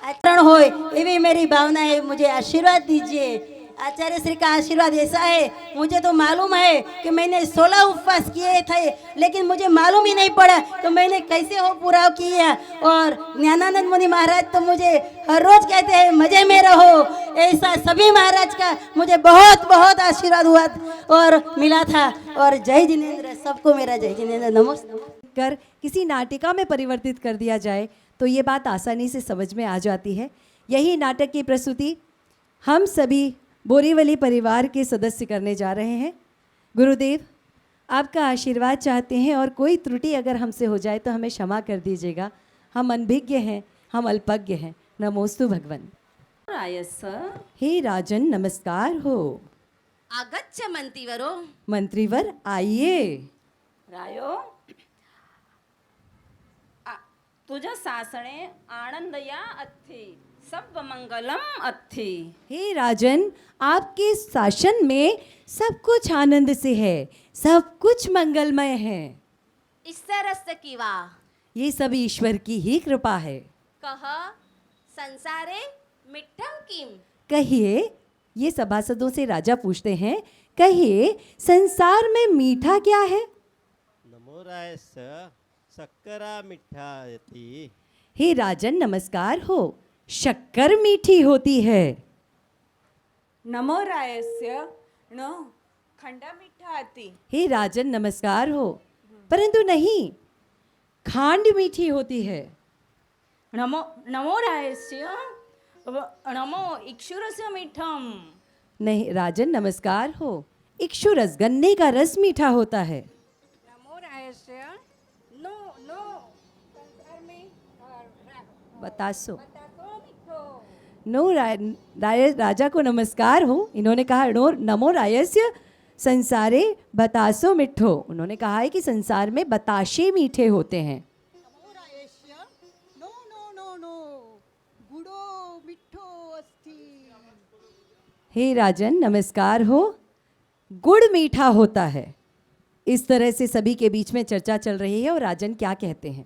आचरण होए एवी मेरी भावना है, मुझे आशीर्वाद दीजिए। आचार्य श्री का आशीर्वाद ऐसा है, मुझे तो मालूम है कि मैंने 16 उपवास किए थे, लेकिन मुझे मालूम ही नहीं पड़ा तो मैंने कैसे वो पूरा किया। और ज्ञानानंद मुनि महाराज तो मुझे हर रोज कहते हैं मजे में रहो, ऐसा सभी महाराज का मुझे बहुत बहुत आशीर्वाद हुआ और मिला था। और जय जिनेंद्र, सबको मेरा जय जिनेंद्र, नमस्ते। कर किसी नाटिका में परिवर्तित कर दिया जाए तो ये बात आसानी से समझ में आ जाती है। यही नाटक की प्रस्तुति हम सभी बोरीवली परिवार के सदस्य करने जा रहे हैं। गुरुदेव, आपका आशीर्वाद चाहते हैं और कोई त्रुटि अगर हमसे हो जाए तो हमें क्षमा कर दीजिएगा। हम अनभिज्ञ हैं, हम अल्पज्ञ हैं। नमोस्तु भगवन। हे राजन, नमस्कार हो। आगच्छ मंत्रीवरो। मंत्रीवर आइए। रायो, तुझ्या सासणे आनंदया अथी, सब मंगलम अथी। हे राजन, आपके शासन में सब कुछ आनंद से है, सब कुछ मंगलमय है। ईश्वरस्य किवा। ये सब ईश्वर की ही कृपा है। कह संसारे मिठ्ठम किम। कहिए, ये सभासदों से राजा पूछते हैं, कहिए संसार में मीठा क्या है? नमो रायस्य शक्करा मिठायति। हे राजन, नमस्कार हो। शक्कर मीठी होती है। नमो रायस्य नो खंडा मिठाती। हे राजन, नमस्कार हो। परंतु नहीं, खांड मीठी होती है। नमो रायस्य नमो इक्षुरस्य मीठम। नहीं राजन, नमस्कार हो। इक्षुरस, गन्ने का रस मीठा होता है। नमो रायस्य नो नो संसार में बतासो। नो राजा को नमस्कार हो। इन्होंने कहा नमो रायस्य संसारे बतासो मिठो। उन्होंने कहा है कि संसार में बताशे मीठे होते हैं। हे राजन, नमस्कार हो। गुड़ मीठा होता है। इस तरह से सभी के बीच में चर्चा चल रही है और राजन क्या कहते हैं?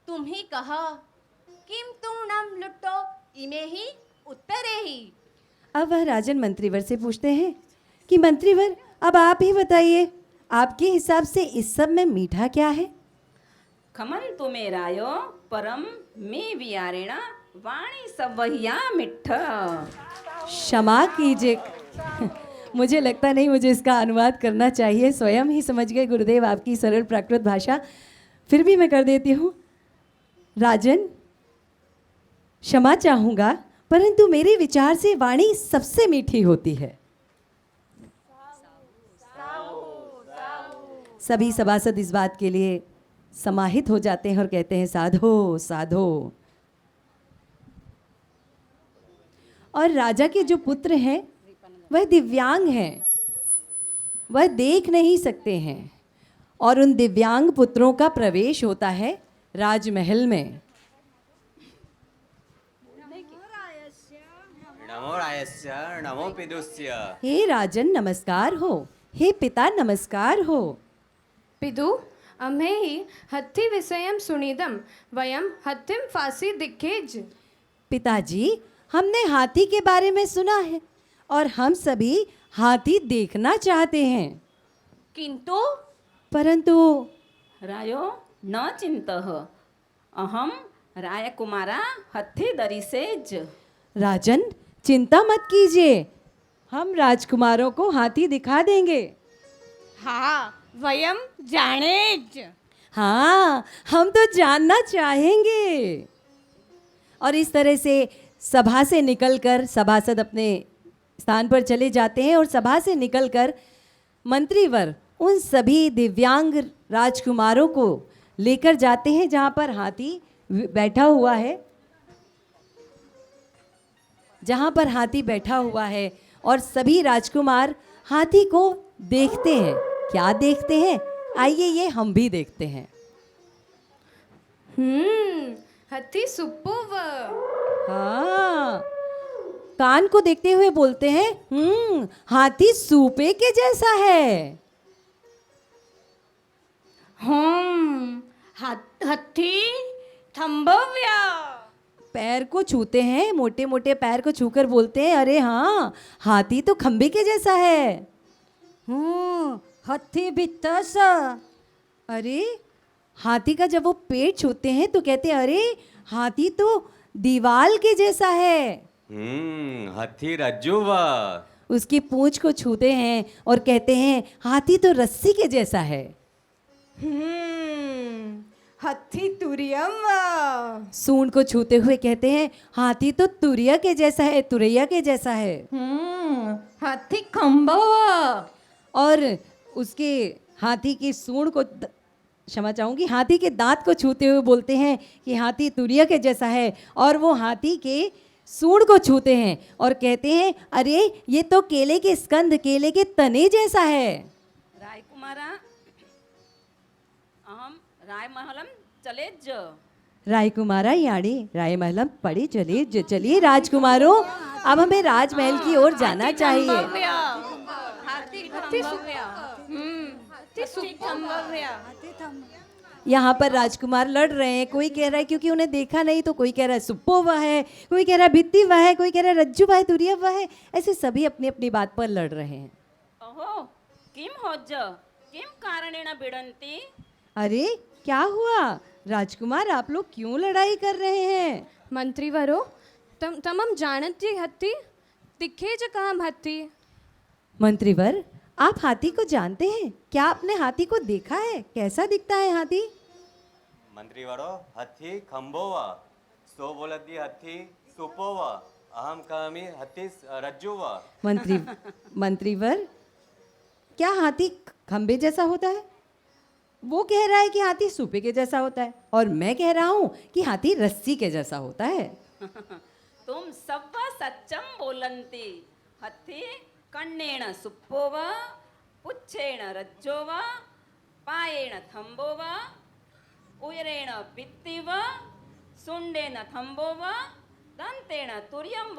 तुम ही कहा किम तुम नम लुटो इमे ही उत्तरे ही। अब वह राजन मंत्रीवर से पूछते हैं कि मंत्रीवर, अब आप ही बताइए, आपके हिसाब से इस सब में मीठा क्या है? खमन तुम्हें रायो परम में वियारेणा वाणी सब वहिया मिठा। क्षमा कीजिए, मुझे लगता नहीं मुझे इसका अनुवाद करना चाहिए। स्वयं ही समझ गए गुरुदेव आपकी सरल प्राकृत भाषा। फिर भी मैं कर देती हूँ। राजन, क्षमा चाहूँगा, परंतु मेरे विचार से वाणी सबसे मीठी होती है। सभी सभासद इस बात के लिए समाहित हो जाते हैं और कहते हैं साधो साधो। और राजा के जो पुत्र हैं वह दिव्यांग हैं, वह देख नहीं सकते हैं और उन दिव्यांग पुत्रों का प्रवेश होता है राजमहल में। नमो रायस्य नमो पिदुस्य। हे राजन, नमस्कार हो। हे पिता, नमस्कार हो। पिदु, अम्हे ही हत्थि विषयम सुनिदम वयम हत्थिम फांसी दिखेज। पिताजी, हमने हाथी के बारे में सुना है और हम सभी हाथी देखना चाहते हैं, किंतु परंतु रायो न चिंतः अहम रायकुमारा हत्थि दरिसेज। राजन, चिंता मत कीजिए, हम राजकुमारों को हाथी दिखा देंगे। हाँ, वयम जानेज। हाँ, हम तो जानना चाहेंगे। और इस तरह से सभा से निकलकर सभासद अपने स्थान पर चले जाते हैं और सभा से निकलकर मंत्रीवर उन सभी दिव्यांग राजकुमारों को लेकर जाते हैं जहाँ पर हाथी बैठा हुआ है, जहाँ पर हाथी बैठा हुआ है। और सभी राजकुमार हाथी को देखते हैं। क्या देखते हैं? आइए ये हम भी देखते हैं। हत्ती सुप्पूव। हाँ, कान को देखते हुए बोलते हैं हाथी सूपे के जैसा है। हत्ती थंबव्या। पैर को छूते हैं, मोटे मोटे पैर को छूकर बोलते हैं अरे हाँ हाथी तो खंबे के जैसा है। हाथी बित्तस। अरे हाथी का जब वो पेट छूते हैं तो कहते हैं अरे हाथी तो दीवाल के जैसा है। हाथी रज्जुवा। उसकी पूंछ को छूते हैं और कहते हैं हाथी तो रस्सी के जैसा है। हत्थी तुरियम। सूंड को छूते हुए कहते हैं हाथी तो तुरिया के जैसा है, तुरैया के जैसा है। हाथी खंबा। और उसके हाथी की सूंड को क्षमा चाहूंगी, हाथी के दांत को छूते हुए बोलते हैं कि हाथी तुरिया के जैसा है। और वो हाथी के सूंड को छूते हैं और कहते हैं अरे ये तो केले के स्कंद, केले के तने जैसा है। रायकुमारा अहम रायमहलम चलेज। रायकुमारा यानी रायमहलम पड़ी चले। चलिए राजकुमारों, अब हमें राजमहल की ओर जाना चाहिए। यहाँ पर राजकुमार लड़ रहे हैं। कोई कह रहा है क्योंकि उन्हें देखा नहीं, तो कोई कह रहा है सुप्पो वह है, कोई कह रहा है भित्ती वह है, कोई कह रहा है रज्जू वह है, तुरिया वह है। ऐसे सभी अपनी अपनी बात पर लड़ रहे हैं। ओहो किम होज किम कारणेन बिडंती। अरे क्या हुआ राजकुमार, आप लोग क्यों लड़ाई कर रहे हैं? मंत्रीवरो तमम जानती हत्ती तिखे ज काम हत्ती। मंत्रीवर, आप हाथी को जानते हैं क्या? आपने हाथी को देखा है? कैसा दिखता है हाथी? मंत्री वड़ो हथी खंबोवा सो बोलती हथी सुपोवा अहम कहमी हथी रज्जुवा। मंत्रीवर, क्या हाथी खंबे जैसा होता है? वो कह रहा है कि हाथी सूपे के जैसा होता है, और मैं कह रहा हूँ कि हाथी रस्सी के जैसा होता है। तुम सब सच्चम बोलंती। हथी कन्नेण सुप्पोव पुच्छेण रज्जोव पायेण थंबोव उयरेण भित्तिव सुंडेन थंबोव दंतेण तुर्यंव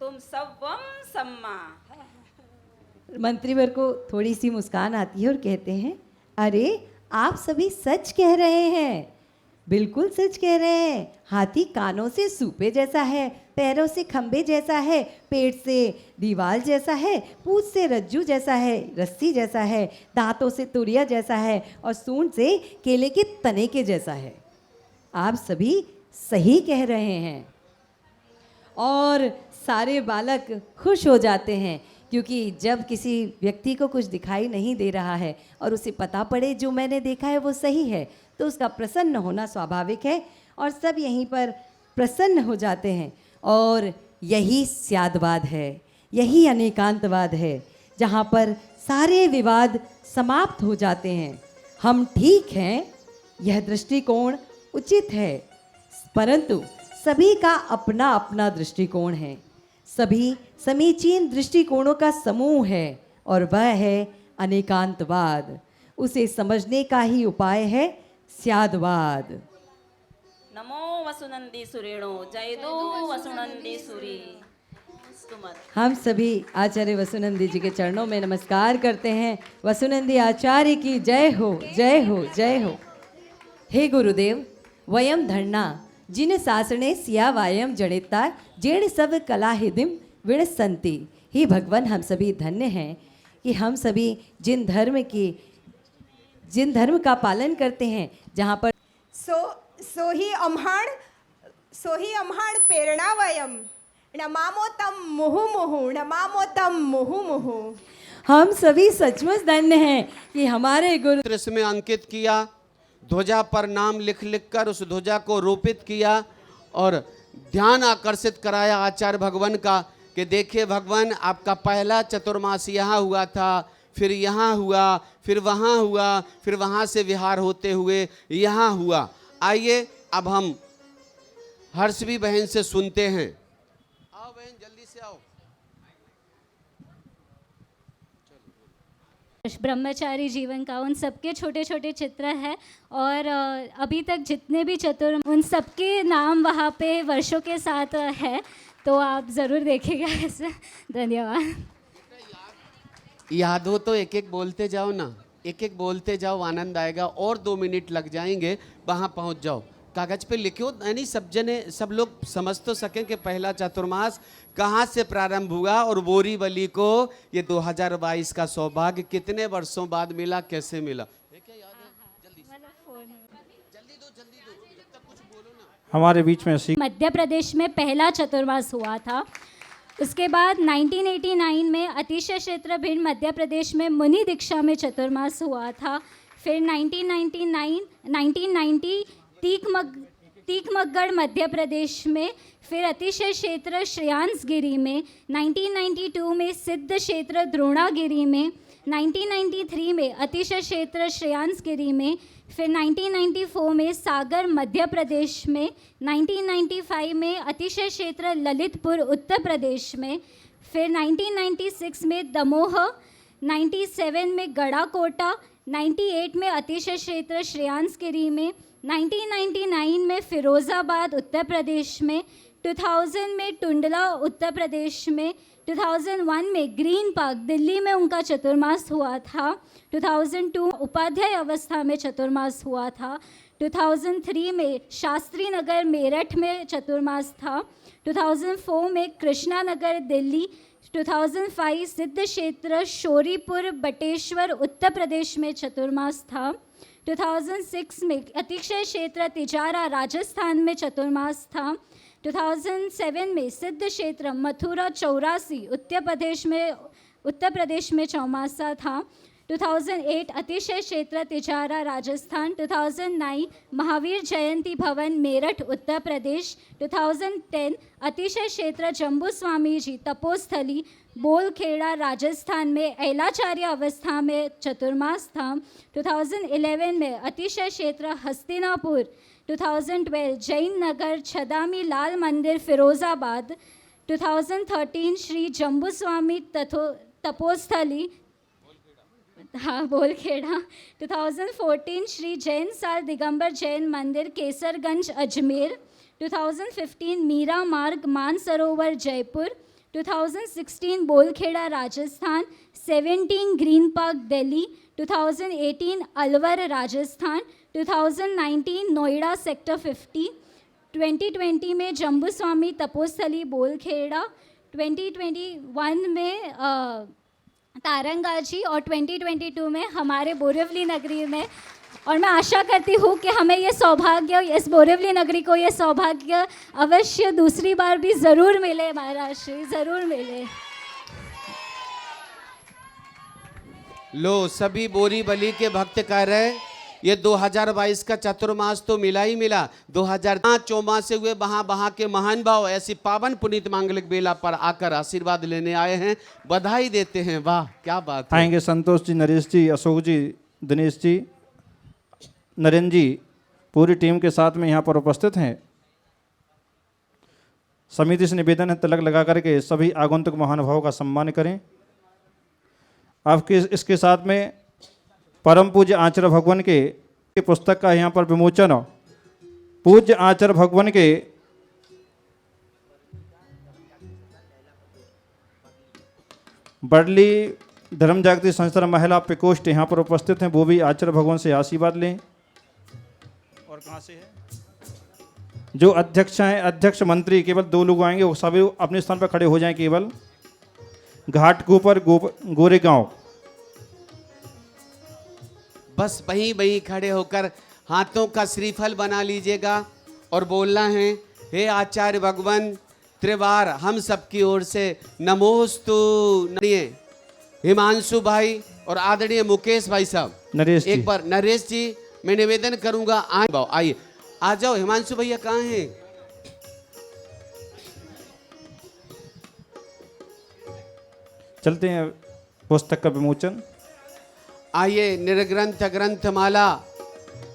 तुम सव्वम सम्मा। मंत्रीवर को थोड़ी सी मुस्कान आती है और कहते हैं अरे आप सभी सच कह रहे हैं, बिल्कुल सच कह रहे हैं। हाथी कानों से सूपे जैसा है, पैरों से खंबे जैसा है, पेट से दीवाल जैसा है, पूंछ से रज्जू जैसा है, रस्सी जैसा है, दांतों से तुरिया जैसा है, और सूंड से केले के तने के जैसा है। आप सभी सही कह रहे हैं। और सारे बालक खुश हो जाते हैं, क्योंकि जब किसी व्यक्ति को कुछ दिखाई नहीं दे रहा है और उसे पता पड़े जो मैंने देखा है वो सही है, तो उसका प्रसन्न होना स्वाभाविक है। और सब यहीं पर प्रसन्न हो जाते हैं। और यही स्यादवाद है, यही अनेकांतवाद है, जहाँ पर सारे विवाद समाप्त हो जाते हैं। हम ठीक हैं, यह दृष्टिकोण उचित है, परंतु सभी का अपना अपना दृष्टिकोण है। सभी समीचीन दृष्टिकोणों का समूह है, और वह है अनेकांतवाद। उसे समझने का ही उपाय है स्यादवाद। नमो वसुनंदी सुरेणो जय दो वसुनंदी सुरी। हम सभी आचार्य वसुनंदी जी के चरणों में नमस्कार करते हैं। वसुनंदी आचार्य की जय हो, जय हो, जय हो। हे गुरुदेव, वयम धर्णा जिन सासणे सिया वायम जड़ेता जेण सब कला हिदिम विण संति। ही भगवान, हम सभी धन्य हैं कि हम सभी जिन धर्म का पालन करते हैं, जहाँ पर सोही अम्हाड़ प्रेरणा वयम नमामो तम मुहु मुहु, नमामो तम मुहु मुहु। हम सभी सचमुच धन्य हैं कि हमारे गुरु में अंकित किया, ध्वजा पर नाम लिख लिख कर उस ध्वजा को रोपित किया और ध्यान आकर्षित कराया आचार्य भगवान का कि देखिए भगवान, आपका पहला चतुर्मास यहाँ हुआ था, फिर यहाँ हुआ, फिर वहाँ हुआ, फिर वहाँ से विहार होते हुए यहाँ हुआ। आइए अब हम हर्षवी बहन से सुनते हैं। आओ बहन, जल्दी से आओ। ब्रह्मचारी जीवन का उन सबके छोटे छोटे चित्र है, और अभी तक जितने भी चतुर उन सबके नाम वहाँ पे वर्षों के साथ है, तो आप ज़रूर देखिएगा ऐसा। धन्यवाद। याद हो तो एक एक बोलते जाओ ना, एक एक बोलते जाओ, आनंद आएगा। और 2 मिनट लग जाएंगे, वहाँ पहुँच जाओ। कागज पे लिखो, यानी सब जने सब लोग समझ तो सकें कि पहला चातुर्मास कहाँ से प्रारंभ हुआ और बोरीवली को ये 2022 का सौभाग्य कितने वर्षों बाद मिला, कैसे मिला। हमारे बीच में मध्य प्रदेश में पहला चतुर्मास हुआ था। उसके बाद 1989 में अतिशय क्षेत्र भिंड मध्य प्रदेश में मुनि दीक्षा में चतुर्मास हुआ था। फिर 1990 तीकमगढ़ मध्य प्रदेश में, फिर अतिशय क्षेत्र श्रेयांसगिरी में, 1992 में सिद्ध क्षेत्र द्रोणागिरी में, 1993 में अतिशय क्षेत्र श्रेयांसगिरी में, फिर 1994 में सागर मध्य प्रदेश में, 1995 में अतिशय क्षेत्र ललितपुर उत्तर प्रदेश में, फिर 1996 में दमोह, 97 में गढ़ाकोटा, 98 में अतिशय क्षेत्र श्रेयांसगिरी में, 1999 में फिरोज़ाबाद उत्तर प्रदेश में, 2000 में टुंडला उत्तर प्रदेश में, 2001 में ग्रीन पार्क दिल्ली में उनका चतुर्मास हुआ था, 2002 उपाध्याय अवस्था में चतुर्मास हुआ था, 2003 में शास्त्री नगर मेरठ में चतुर्मास था, 2004 में कृष्णा नगर दिल्ली, 2005 सिद्ध क्षेत्र शोरीपुर बटेश्वर उत्तर प्रदेश में चतुर्मास था, 2006 में अतिशय क्षेत्र तिजारा राजस्थान में चतुर्मास था, 2007 में सिद्ध क्षेत्र मथुरा चौरासी उत्तर प्रदेश में चौमासा था, 2008 अतिशय क्षेत्र तिजारा राजस्थान, 2009 महावीर जयंती भवन मेरठ उत्तर प्रदेश, 2010 अतिशय क्षेत्र जम्बू स्वामी जी तपोस्थली बोलखेड़ा राजस्थान में ऐलाचार्य अवस्था में चतुर्मास था, 2011 में अतिशय क्षेत्र हस्तिनापुर, 2012 जैन नगर छदामी लाल मंदिर फिरोज़ाबाद, 2013 श्री जम्बू स्वामी तपोस्थली बोलखेड़ा, 2014 श्री जैन साल दिगंबर जैन मंदिर Kaiserganj Ajmer, 2015 Meera Marg Mansarovar Jaipur, 2016 Bolkhera Rajasthan, 17 Green Park Delhi, 2018 Alwar Rajasthan, 2019 Noida sector 50, 2020 में जम्बू स्वामी तपोस्थली बोलखेड़ा, 2021 में तारंगाजी और 2022 में हमारे बोरिवली नगरी में। और मैं आशा करती हूँ कि हमें ये सौभाग्य, इस बोरिवली नगरी को ये सौभाग्य अवश्य दूसरी बार भी ज़रूर मिले, महाराज श्री ज़रूर मिले। लो सभी बोरीवली के भक्त कह रहे ये 2022 का चतुर्मास तो मिला ही मिला। 2005 चौमास से हुए वहाँ के महान भाव ऐसी पावन पुनीत मांगलिक बेला पर आकर आशीर्वाद लेने आए हैं, बधाई देते हैं। वाह क्या बात है। आएंगे संतोष जी, नरेश जी, अशोक जी, दिनेश जी, नरेंद्र जी पूरी टीम के साथ में यहाँ पर उपस्थित हैं। समिति से निवेदन है तिलक लगा करके सभी आगंतुक महानुभावों का सम्मान करें। आपके इसके साथ में परम पूज्य आचार्य भगवान के पुस्तक का यहाँ पर विमोचन पूज्य आचार्य भगवान के बडली धर्म जागृति संस्था महिला प्रकोष्ठ यहाँ पर उपस्थित हैं, वो भी आचार्य भगवान से आशीर्वाद लें। और कहाँ से है जो अध्यक्ष हैं, अध्यक्ष मंत्री केवल 2 लोग आएंगे, वो सभी अपने स्थान पर खड़े हो जाएं। केवल घाट गोपर गोरेगांव बस वहीं खड़े होकर हाथों का श्रीफल बना लीजिएगा और बोलना है, हे आचार्य भगवान त्रिवार हम सबकी ओर से नमोस्तु। हिमांशु भाई और आदरणीय मुकेश भाई साहब, नरेश एक बार नरेश जी मैं निवेदन करूंगा, आइए आ जाओ। हिमांशु भैया कहाँ हैं? चलते हैं पुस्तक का विमोचन। आइए, निर्ग्रंथ ग्रंथमाला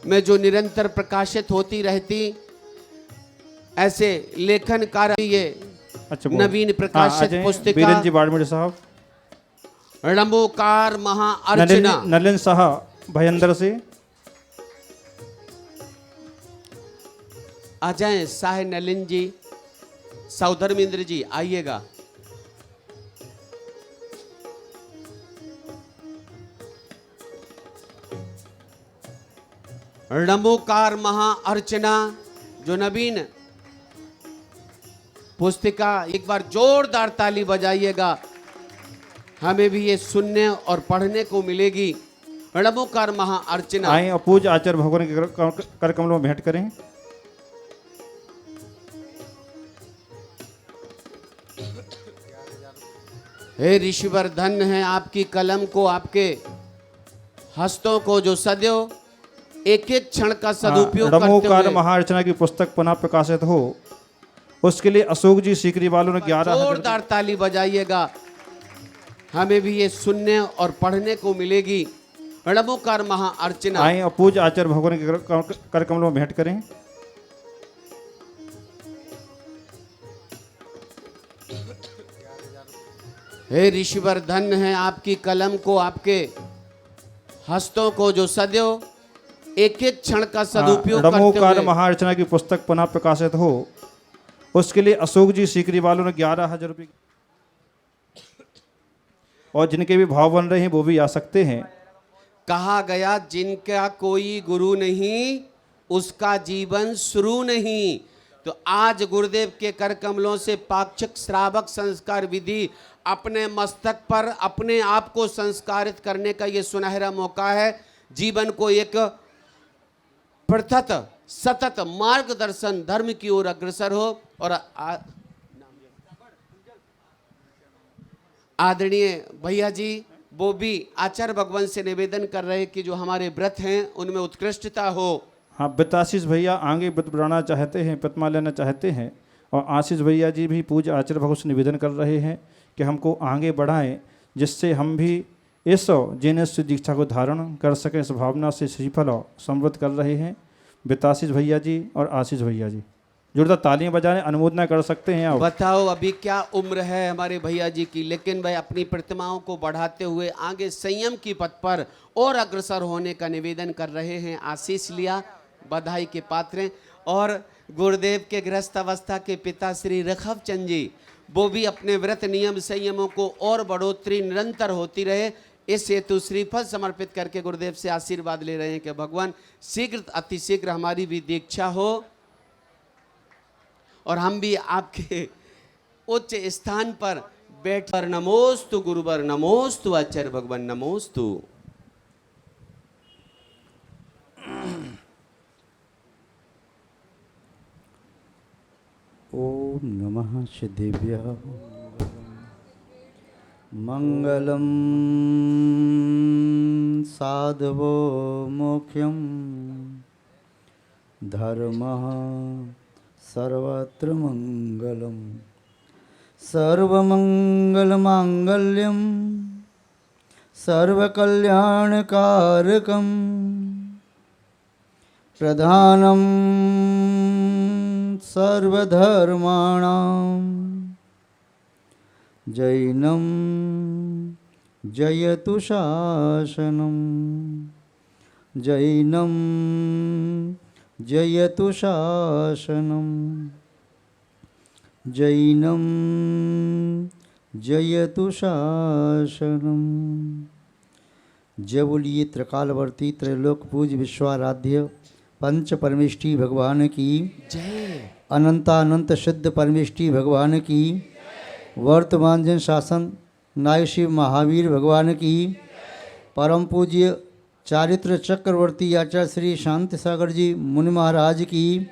में जो निरंतर प्रकाशित होती रहती ऐसे लेखनकार ये नवीन प्रकाशित पुस्तिका बीरन जी बाड़मेर साहब, रंबोकार महाअर्चना नलिन शाह भयंदर से आ जाएं। शाह नलिन जी, सौधर्मेंद्र जी आइएगा। रंबोकार महाअर्चना जो नवीन पुस्तिका, एक बार जोरदार ताली बजाइएगा, हमें भी ये सुनने और पढ़ने को मिलेगी। रणमुकार महा अर्चना। आए और पूज्य आचार्य भगवान के कर कमलों में भेंट करें। हे ऋषिवर, धन्य है आपकी कलम को, आपके हस्तों को जो सदैव एक एक क्षण का सदुपयोग करते रणमुकार हुए महाअर्चना की पुस्तक पुनः प्रकाशित हो, उसके लिए अशोक जी सीकरी वालों ने 11 जोरदार ताली बजाइएगा, हमें भी ये सुनने और पढ़ने को मिलेगी। रणमुकार महा अर्चना। आए और पूज्य आचार्य भगवान के कर कमलों में भेंट करें। हे ऋषिवर, धन्य है आपकी कलम को, आपके हस्तों को जो सदैव एक एक क्षण का सदुपयोग करते रणमुकार हुए महाअर्चना की पुस्तक पुनः प्रकाशित हो, उसके लिए अशोक जी सीकरी वालों ने 11,000 रुपये, और जिनके भी भाव बन रहे हैं वो भी आ सकते हैं। कहा गया, जिनका कोई गुरु नहीं उसका जीवन शुरू नहीं। तो आज गुरुदेव के कर कमलों से पाक्षिक श्रावक संस्कार विधि अपने मस्तक पर अपने आप को संस्कारित करने का ये सुनहरा मौका है। जीवन को एक प्रथत सतत मार्गदर्शन धर्म की ओर अग्रसर हो। और आदरणीय भैया जी वो भी आचार्य भगवान से निवेदन कर रहे हैं कि जो हमारे व्रत हैं उनमें उत्कृष्टता हो। हाँ, व्रताशीष भैया आगे व्रत बढ़ाना चाहते हैं, प्रतिमा लेना चाहते हैं, और आशीष भैया जी भी पूज्य आचार्य भगवान से निवेदन कर रहे हैं कि हमको आगे बढ़ाएं, जिससे हम भी इस जीनस दीक्षा को धारण कर सकें। इस भावना से श्रीफल और समृद्ध कर रहे हैं व्रताशीष भैया जी और आशीष भैया जी। जोरदार तालियां बजाएं, अनुमोदना कर सकते हैं आप। बताओ अभी क्या उम्र है हमारे भैया जी की, लेकिन भाई अपनी प्रतिमाओं को बढ़ाते हुए आगे संयम की पथ पर और अग्रसर होने का निवेदन कर रहे हैं। आशीष लिया, बधाई के पात्र हैं। और गुरुदेव के गृहस्थ अवस्था के पिता श्री रखव चंद जी वो भी अपने व्रत नियम संयमों को और बढ़ोतरी निरंतर होती रहे, इस हेतु श्रीफल समर्पित करके गुरुदेव से आशीर्वाद ले रहे हैं कि भगवान शीघ्र अतिशीघ्र हमारी भी दीक्षा हो और हम भी आपके उच्च स्थान पर बैठ पर। नमोस्तु गुरुवर, नमोस्तु आचार्य भगवान, नमोस्तु। ओम नमः सिद्धेभ्यः। मंगलम साधवो मोक्षम धर्मः सर्वत्र मंगलम। सर्वमंगलमांगल्यम सर्वकल्याणकारकम प्रधानम सर्वधर्माणां जैनं जयतु शासनं जैनं जयतु शासनं जैनं जयतु शासनं। जय बोलिए त्रिकालवर्ती त्रैलोक पूज विश्वाराध्य पंच परमेष्ठी भगवान की जय। अनंतानंत सिद्ध परमेष्ठी भगवान की। वर्तमान जन शासन नाय शिव महावीर भगवान की। परम पूज्य चारित्र चक्रवर्ती आचार्य श्री शांति सागर जी मुनि महाराज की।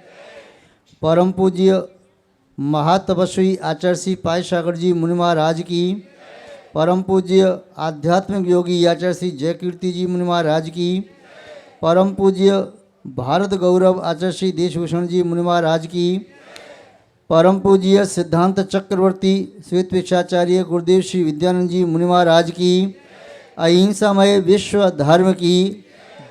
परम पूज्य महातपस्वी आचार्य श्री पाय सागर जी मुनि महाराज की। परम पूज्य आध्यात्मिक योगी आचार्य श्री जयकीर्ति जी मुनि महाराज की। परम पूज्य भारत गौरव आचार्य श्री देशभूषण जी मुनि महाराज की। परम पूज्य सिद्धांत चक्रवर्ती श्वेत विचाचार्य गुरुदेव श्री विद्यानंद जी मुनि महाराज की। अहिंसामय विश्व धर्म की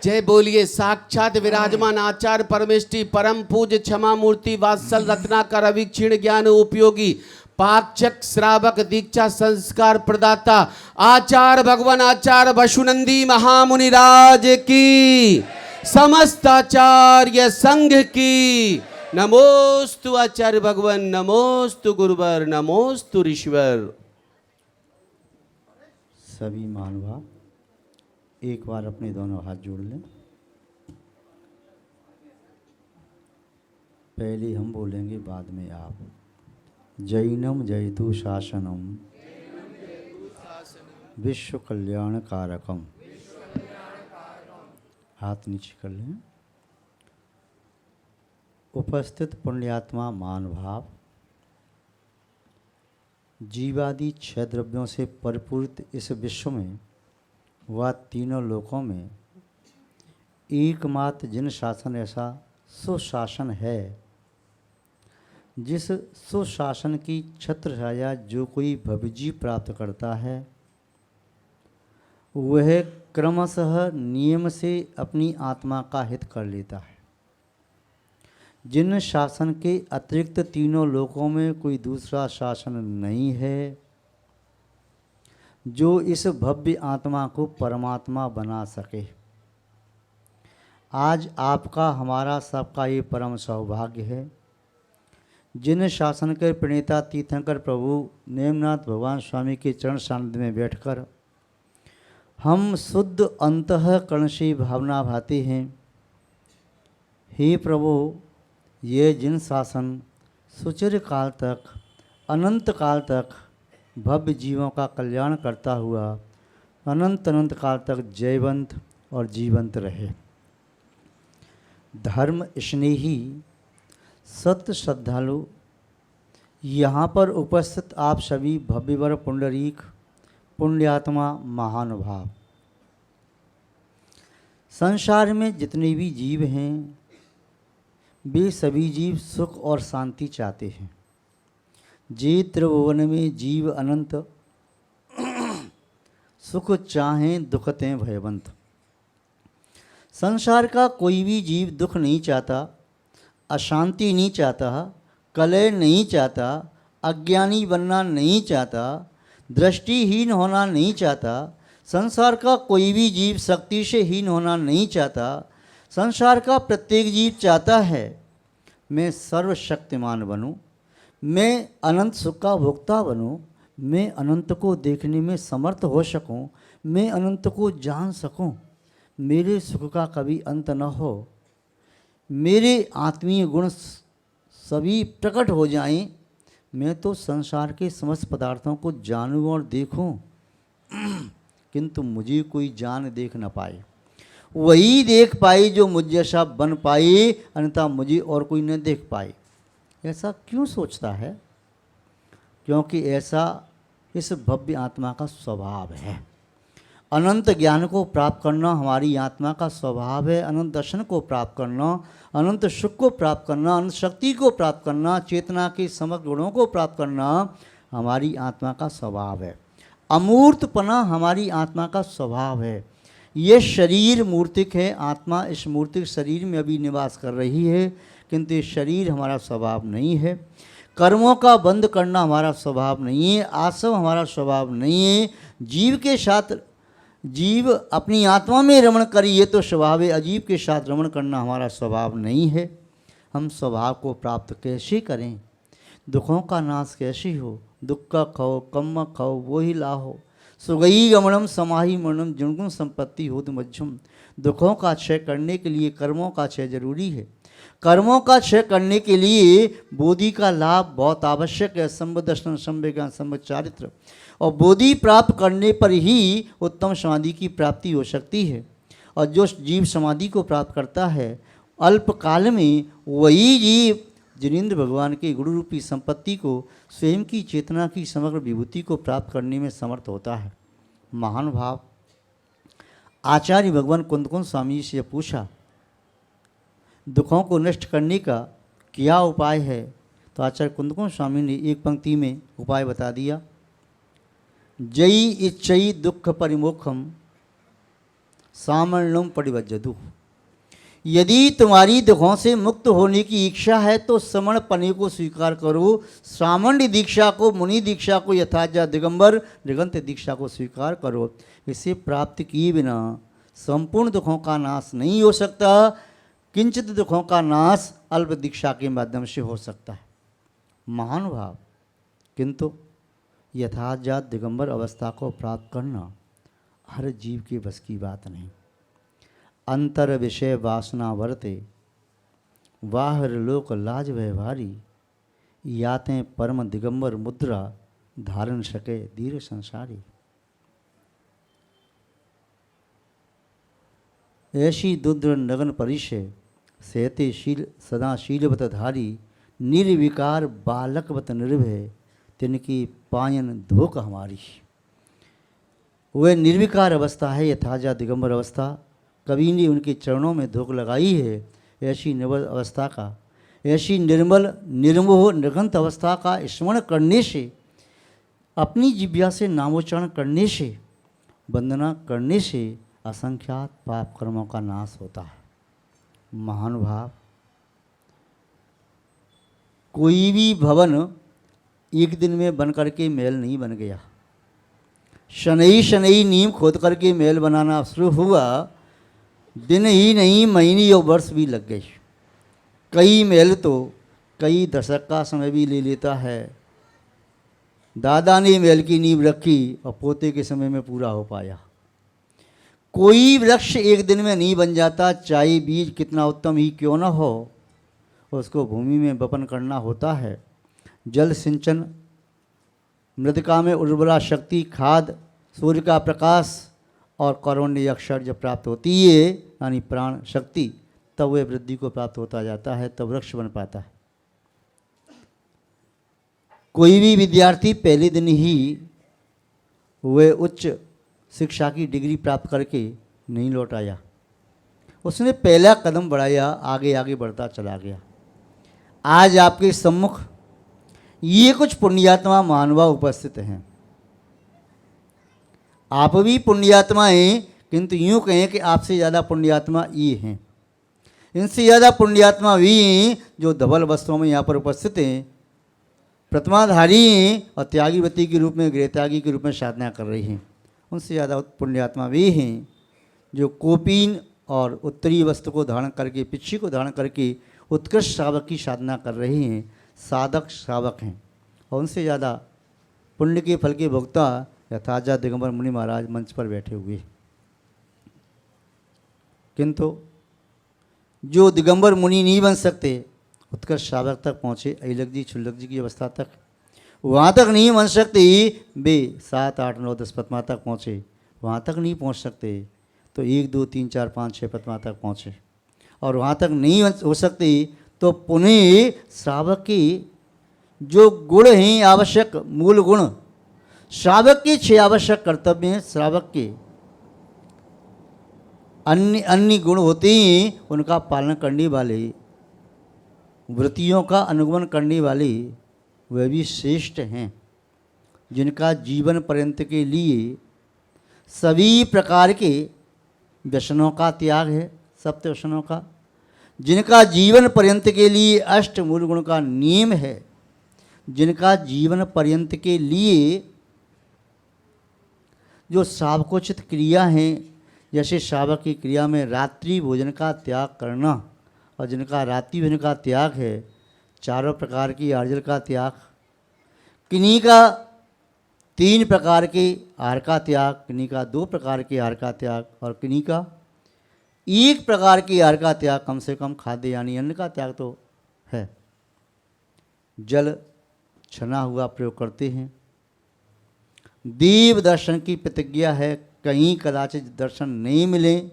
जय बोलिए। साक्षात विराजमान आचार्य परमेष्ठी परम पूज्य क्षमा मूर्ति वात्सल रत्नाकर अविक्षीण ज्ञान उपयोगी पाक्षक श्रावक दीक्षा संस्कार प्रदाता आचार्य भगवान आचार्य वसुनंदी महामुनिराज की। समस्त आचार्य संघ की नमोस्तु आचार्य भगवान, नमोस्तु गुरुवर, नमोस्तु ऋषिवर। सभी महानुभाव एक बार अपने दोनों हाथ जोड़ लें। पहले हम बोलेंगे, बाद में आप। जैनम जयतु शासनम विश्व कल्याण कारकम। हाथ नीचे कर लें। उपस्थित पुण्यात्मा महानुभाव, जीवादि 6 द्रव्यों से परिपूरित इस विश्व में व तीनों लोकों में एकमात्र जिन शासन ऐसा सुशासन है जिस सुशासन की छत्र छाया जो कोई भवजी प्राप्त करता है वह क्रमशः नियम से अपनी आत्मा का हित कर लेता है। जिन शासन के अतिरिक्त तीनों लोकों में कोई दूसरा शासन नहीं है जो इस भव्य आत्मा को परमात्मा बना सके। आज आपका हमारा सबका ये परम सौभाग्य है। जिन शासन के प्रणेता तीर्थंकर प्रभु नेमनाथ भगवान स्वामी के चरण सानिध्य में बैठकर हम शुद्ध अंतःकरण से भावना भाते हैं, हे प्रभु, ये जिन शासन सुचिर काल तक, अनंत काल तक भव्य जीवों का कल्याण करता हुआ अनंत अनंत काल तक जयवंत और जीवंत रहे। धर्म स्नेही सत्य श्रद्धालु, यहाँ पर उपस्थित आप सभी भव्यवर पुंडरीक पुण्यात्मा महानुभाव, संसार में जितने भी जीव हैं वे सभी जीव सुख और शांति चाहते हैं। जे त्रिभुवन में जीव अनंत सुख चाहें दुखते भयवंत। संसार का कोई भी जीव दुख नहीं चाहता, अशांति नहीं चाहता, कलह नहीं चाहता, अज्ञानी बनना नहीं चाहता, दृष्टिहीन होना नहीं चाहता। संसार का कोई भी जीव शक्ति से हीन होना नहीं चाहता। संसार का प्रत्येक जीव चाहता है मैं सर्वशक्तिमान बनूं, मैं अनंत सुख का भोक्ता बनूं, मैं अनंत को देखने में समर्थ हो सकूं, मैं अनंत को जान सकूं, मेरे सुख का कभी अंत न हो, मेरे आत्मीय गुण सभी प्रकट हो जाएं, मैं तो संसार के समस्त पदार्थों को जानूं और देखूं, किंतु मुझे कोई जान देख न पाए। वही देख पाए जो मुझ जैसा बन पाए, अन्यथा मुझे और कोई न देख पाए। ऐसा क्यों सोचता है? क्योंकि ऐसा इस भव्य आत्मा का स्वभाव है। अनंत ज्ञान को प्राप्त करना हमारी आत्मा का स्वभाव है। अनंत दर्शन को प्राप्त करना, अनंत सुख को प्राप्त करना, अनंत शक्ति को प्राप्त करना, चेतना के समग्र गुणों को प्राप्त करना हमारी आत्मा का स्वभाव है। अमूर्तपना हमारी आत्मा का स्वभाव है। ये शरीर मूर्तिक है, आत्मा इस मूर्तिक शरीर में अभी निवास कर रही है, किंतु ये शरीर हमारा स्वभाव नहीं है। कर्मों का बंध करना हमारा स्वभाव नहीं है, आसव हमारा स्वभाव नहीं है। जीव के साथ जीव अपनी आत्मा में रमण करे ये तो स्वभाव है, अजीव के साथ रमण करना हमारा स्वभाव नहीं है। हम स्वभाव को प्राप्त कैसे करें? दुखों का नाश कैसे हो? दुख का खाओ, कम खाओ, वो ही लाहो। सुगई गमनम समाही मरणम जुणगुण संपत्ति होद मध्यम। दुखों का क्षय करने के लिए कर्मों का क्षय जरूरी है। कर्मों का क्षय करने के लिए बोधि का लाभ बहुत आवश्यक है। संबद्ध दर्शन, संवेगान, संबद्ध चारित्र, और बोधि प्राप्त करने पर ही उत्तम समाधि की प्राप्ति हो सकती है। और जो जीव समाधि को प्राप्त करता है अल्प काल में, वही जीव जिनेंद्र भगवान के गुरु रूपी संपत्ति को, स्वयं की चेतना की समग्र विभूति को प्राप्त करने में समर्थ होता है। महान भाव आचार्य भगवान कुंदकुंद स्वामी जी से पूछा, दुखों को नष्ट करने का क्या उपाय है? तो आचार्य कुंदकुंद स्वामी ने एक पंक्ति में उपाय बता दिया, जयी इच्छई दुख परिमोखम सामर्णम परिवज्जतु। यदि तुम्हारी दुखों से मुक्त होने की इच्छा है तो समण पने को स्वीकार करो। सामान्य दीक्षा को, मुनि दीक्षा को, यथाजा दिगंबर दिगंत दीक्षा को स्वीकार करो। इसे प्राप्त किए बिना संपूर्ण दुखों का नाश नहीं हो सकता। किंचित दुखों का नाश अल्प दीक्षा के माध्यम से हो सकता है। महान भाव, किंतु यथाजात दिगंबर अवस्था को प्राप्त करना हर जीव के बस की बात नहीं। अंतर विषय वासना वर्ते बाहर लोक लाज वह भारी, यातें परम दिगंबर मुद्रा, धारण सके धीर संसारी। ऐसी दुद्र नगन परिशय, सहते शील सदा शीलवत धारी, निर्विकार बालकवत निर्भय, तिनकी पायन धोक हमारी। वह निर्विकार अवस्था है, यथाजा दिगंबर अवस्था। कवि ने उनके चरणों में धोख लगाई है। ऐसी निर्मल अवस्था का, ऐसी निर्मल निर्मोह निर्गंत अवस्था का स्मरण करने से, अपनी जिह्वा से नामोच्चारण करने से, वंदना करने से असंख्यात पाप कर्मों का नाश होता है। महानुभाव, कोई भी भवन एक दिन में बन करके महल नहीं बन गया। शनई शनई नींव खोद करके महल बनाना शुरू हुआ, दिन ही नहीं महीने और वर्ष भी लग गए। कई महल तो कई दशक का समय भी ले लेता है। दादा ने महल की नींव रखी और पोते के समय में पूरा हो पाया। कोई वृक्ष एक दिन में नहीं बन जाता, चाहे बीज कितना उत्तम ही क्यों न हो, उसको भूमि में वपन करना होता है। जल सिंचन, मृतिका में उर्वरा शक्ति, खाद, सूर्य का प्रकाश और कौरण्य अक्षर जब प्राप्त होती है, यानी प्राण शक्ति, तब वह वृद्धि को प्राप्त होता जाता है, तब वृक्ष बन पाता है। कोई भी विद्यार्थी पहले दिन ही वह उच्च शिक्षा की डिग्री प्राप्त करके नहीं लौट आया। उसने पहला कदम बढ़ाया, आगे आगे बढ़ता चला गया। आज आपके सम्मुख ये कुछ पुण्यात्मा मानवा उपस्थित हैं। आप भी पुण्यात्मा हैं, किंतु यूँ कहें कि आपसे ज़्यादा पुण्यात्मा ये हैं। इनसे ज़्यादा पुण्यात्मा भी हैं जो धवल वस्त्रों में यहाँ पर उपस्थित हैं, प्रतिमाधारी हैं और त्यागी व्रती के रूप में, गृह त्यागी के रूप में साधना कर रही हैं। उनसे ज़्यादा पुण्यात्मा वे हैं जो कोपीन और उत्तरी वस्त्र को धारण करके, पिच्छी को धारण करके उत्कृष्ट श्रावक की साधना कर रहे हैं, साधक श्रावक हैं। और उनसे ज़्यादा पुण्य के फल के भोक्ता यथाजा दिगंबर मुनि महाराज मंच पर बैठे हुए। किंतु जो दिगंबर मुनि नहीं बन सकते, उत्कृष्ट श्रावक तक पहुँचे, अहिलक जी क्षुल्लक जी की अवस्था तक, वहाँ तक नहीं बन सकते, वे 7, 8, 9, 10 पद्मा तक पहुँचे। वहाँ तक नहीं पहुँच सकते तो 1, 2, 3, 4, 5, 6 पद्मा तक पहुँचे। और वहाँ तक नहीं हो सकते तो पुनः श्रावक की जो गुण हैं, आवश्यक मूल गुण, श्रावक के 6 आवश्यक कर्तव्य हैं। श्रावक के अन्य गुण होते हैं, उनका पालन करने वाले, व्रतियों का अनुगमन करने वाले वे भी श्रेष्ठ हैं, जिनका जीवन पर्यंत के लिए सभी प्रकार के व्यसनों का त्याग है, सप्त व्यसनों का, जिनका जीवन पर्यंत के लिए अष्ट मूल गुण का नियम है, जिनका जीवन पर्यंत के लिए जो श्रावकोचित क्रिया हैं, जैसे श्रावक की क्रिया में रात्रि भोजन का त्याग करना, और जिनका रात्रि भोजन का त्याग है, चारों प्रकार की आर्जल का त्याग, किन्हीं का 3 प्रकार के आहार का त्याग, किन्हीं का 2 प्रकार के आहार का त्याग, और किन्हीं का 1 प्रकार की आहार का त्याग, कम से कम खाद्य यानी अन्न का त्याग तो है। जल छना हुआ प्रयोग करते हैं। देव दर्शन की प्रतिज्ञा है, कहीं कदाचित दर्शन नहीं मिले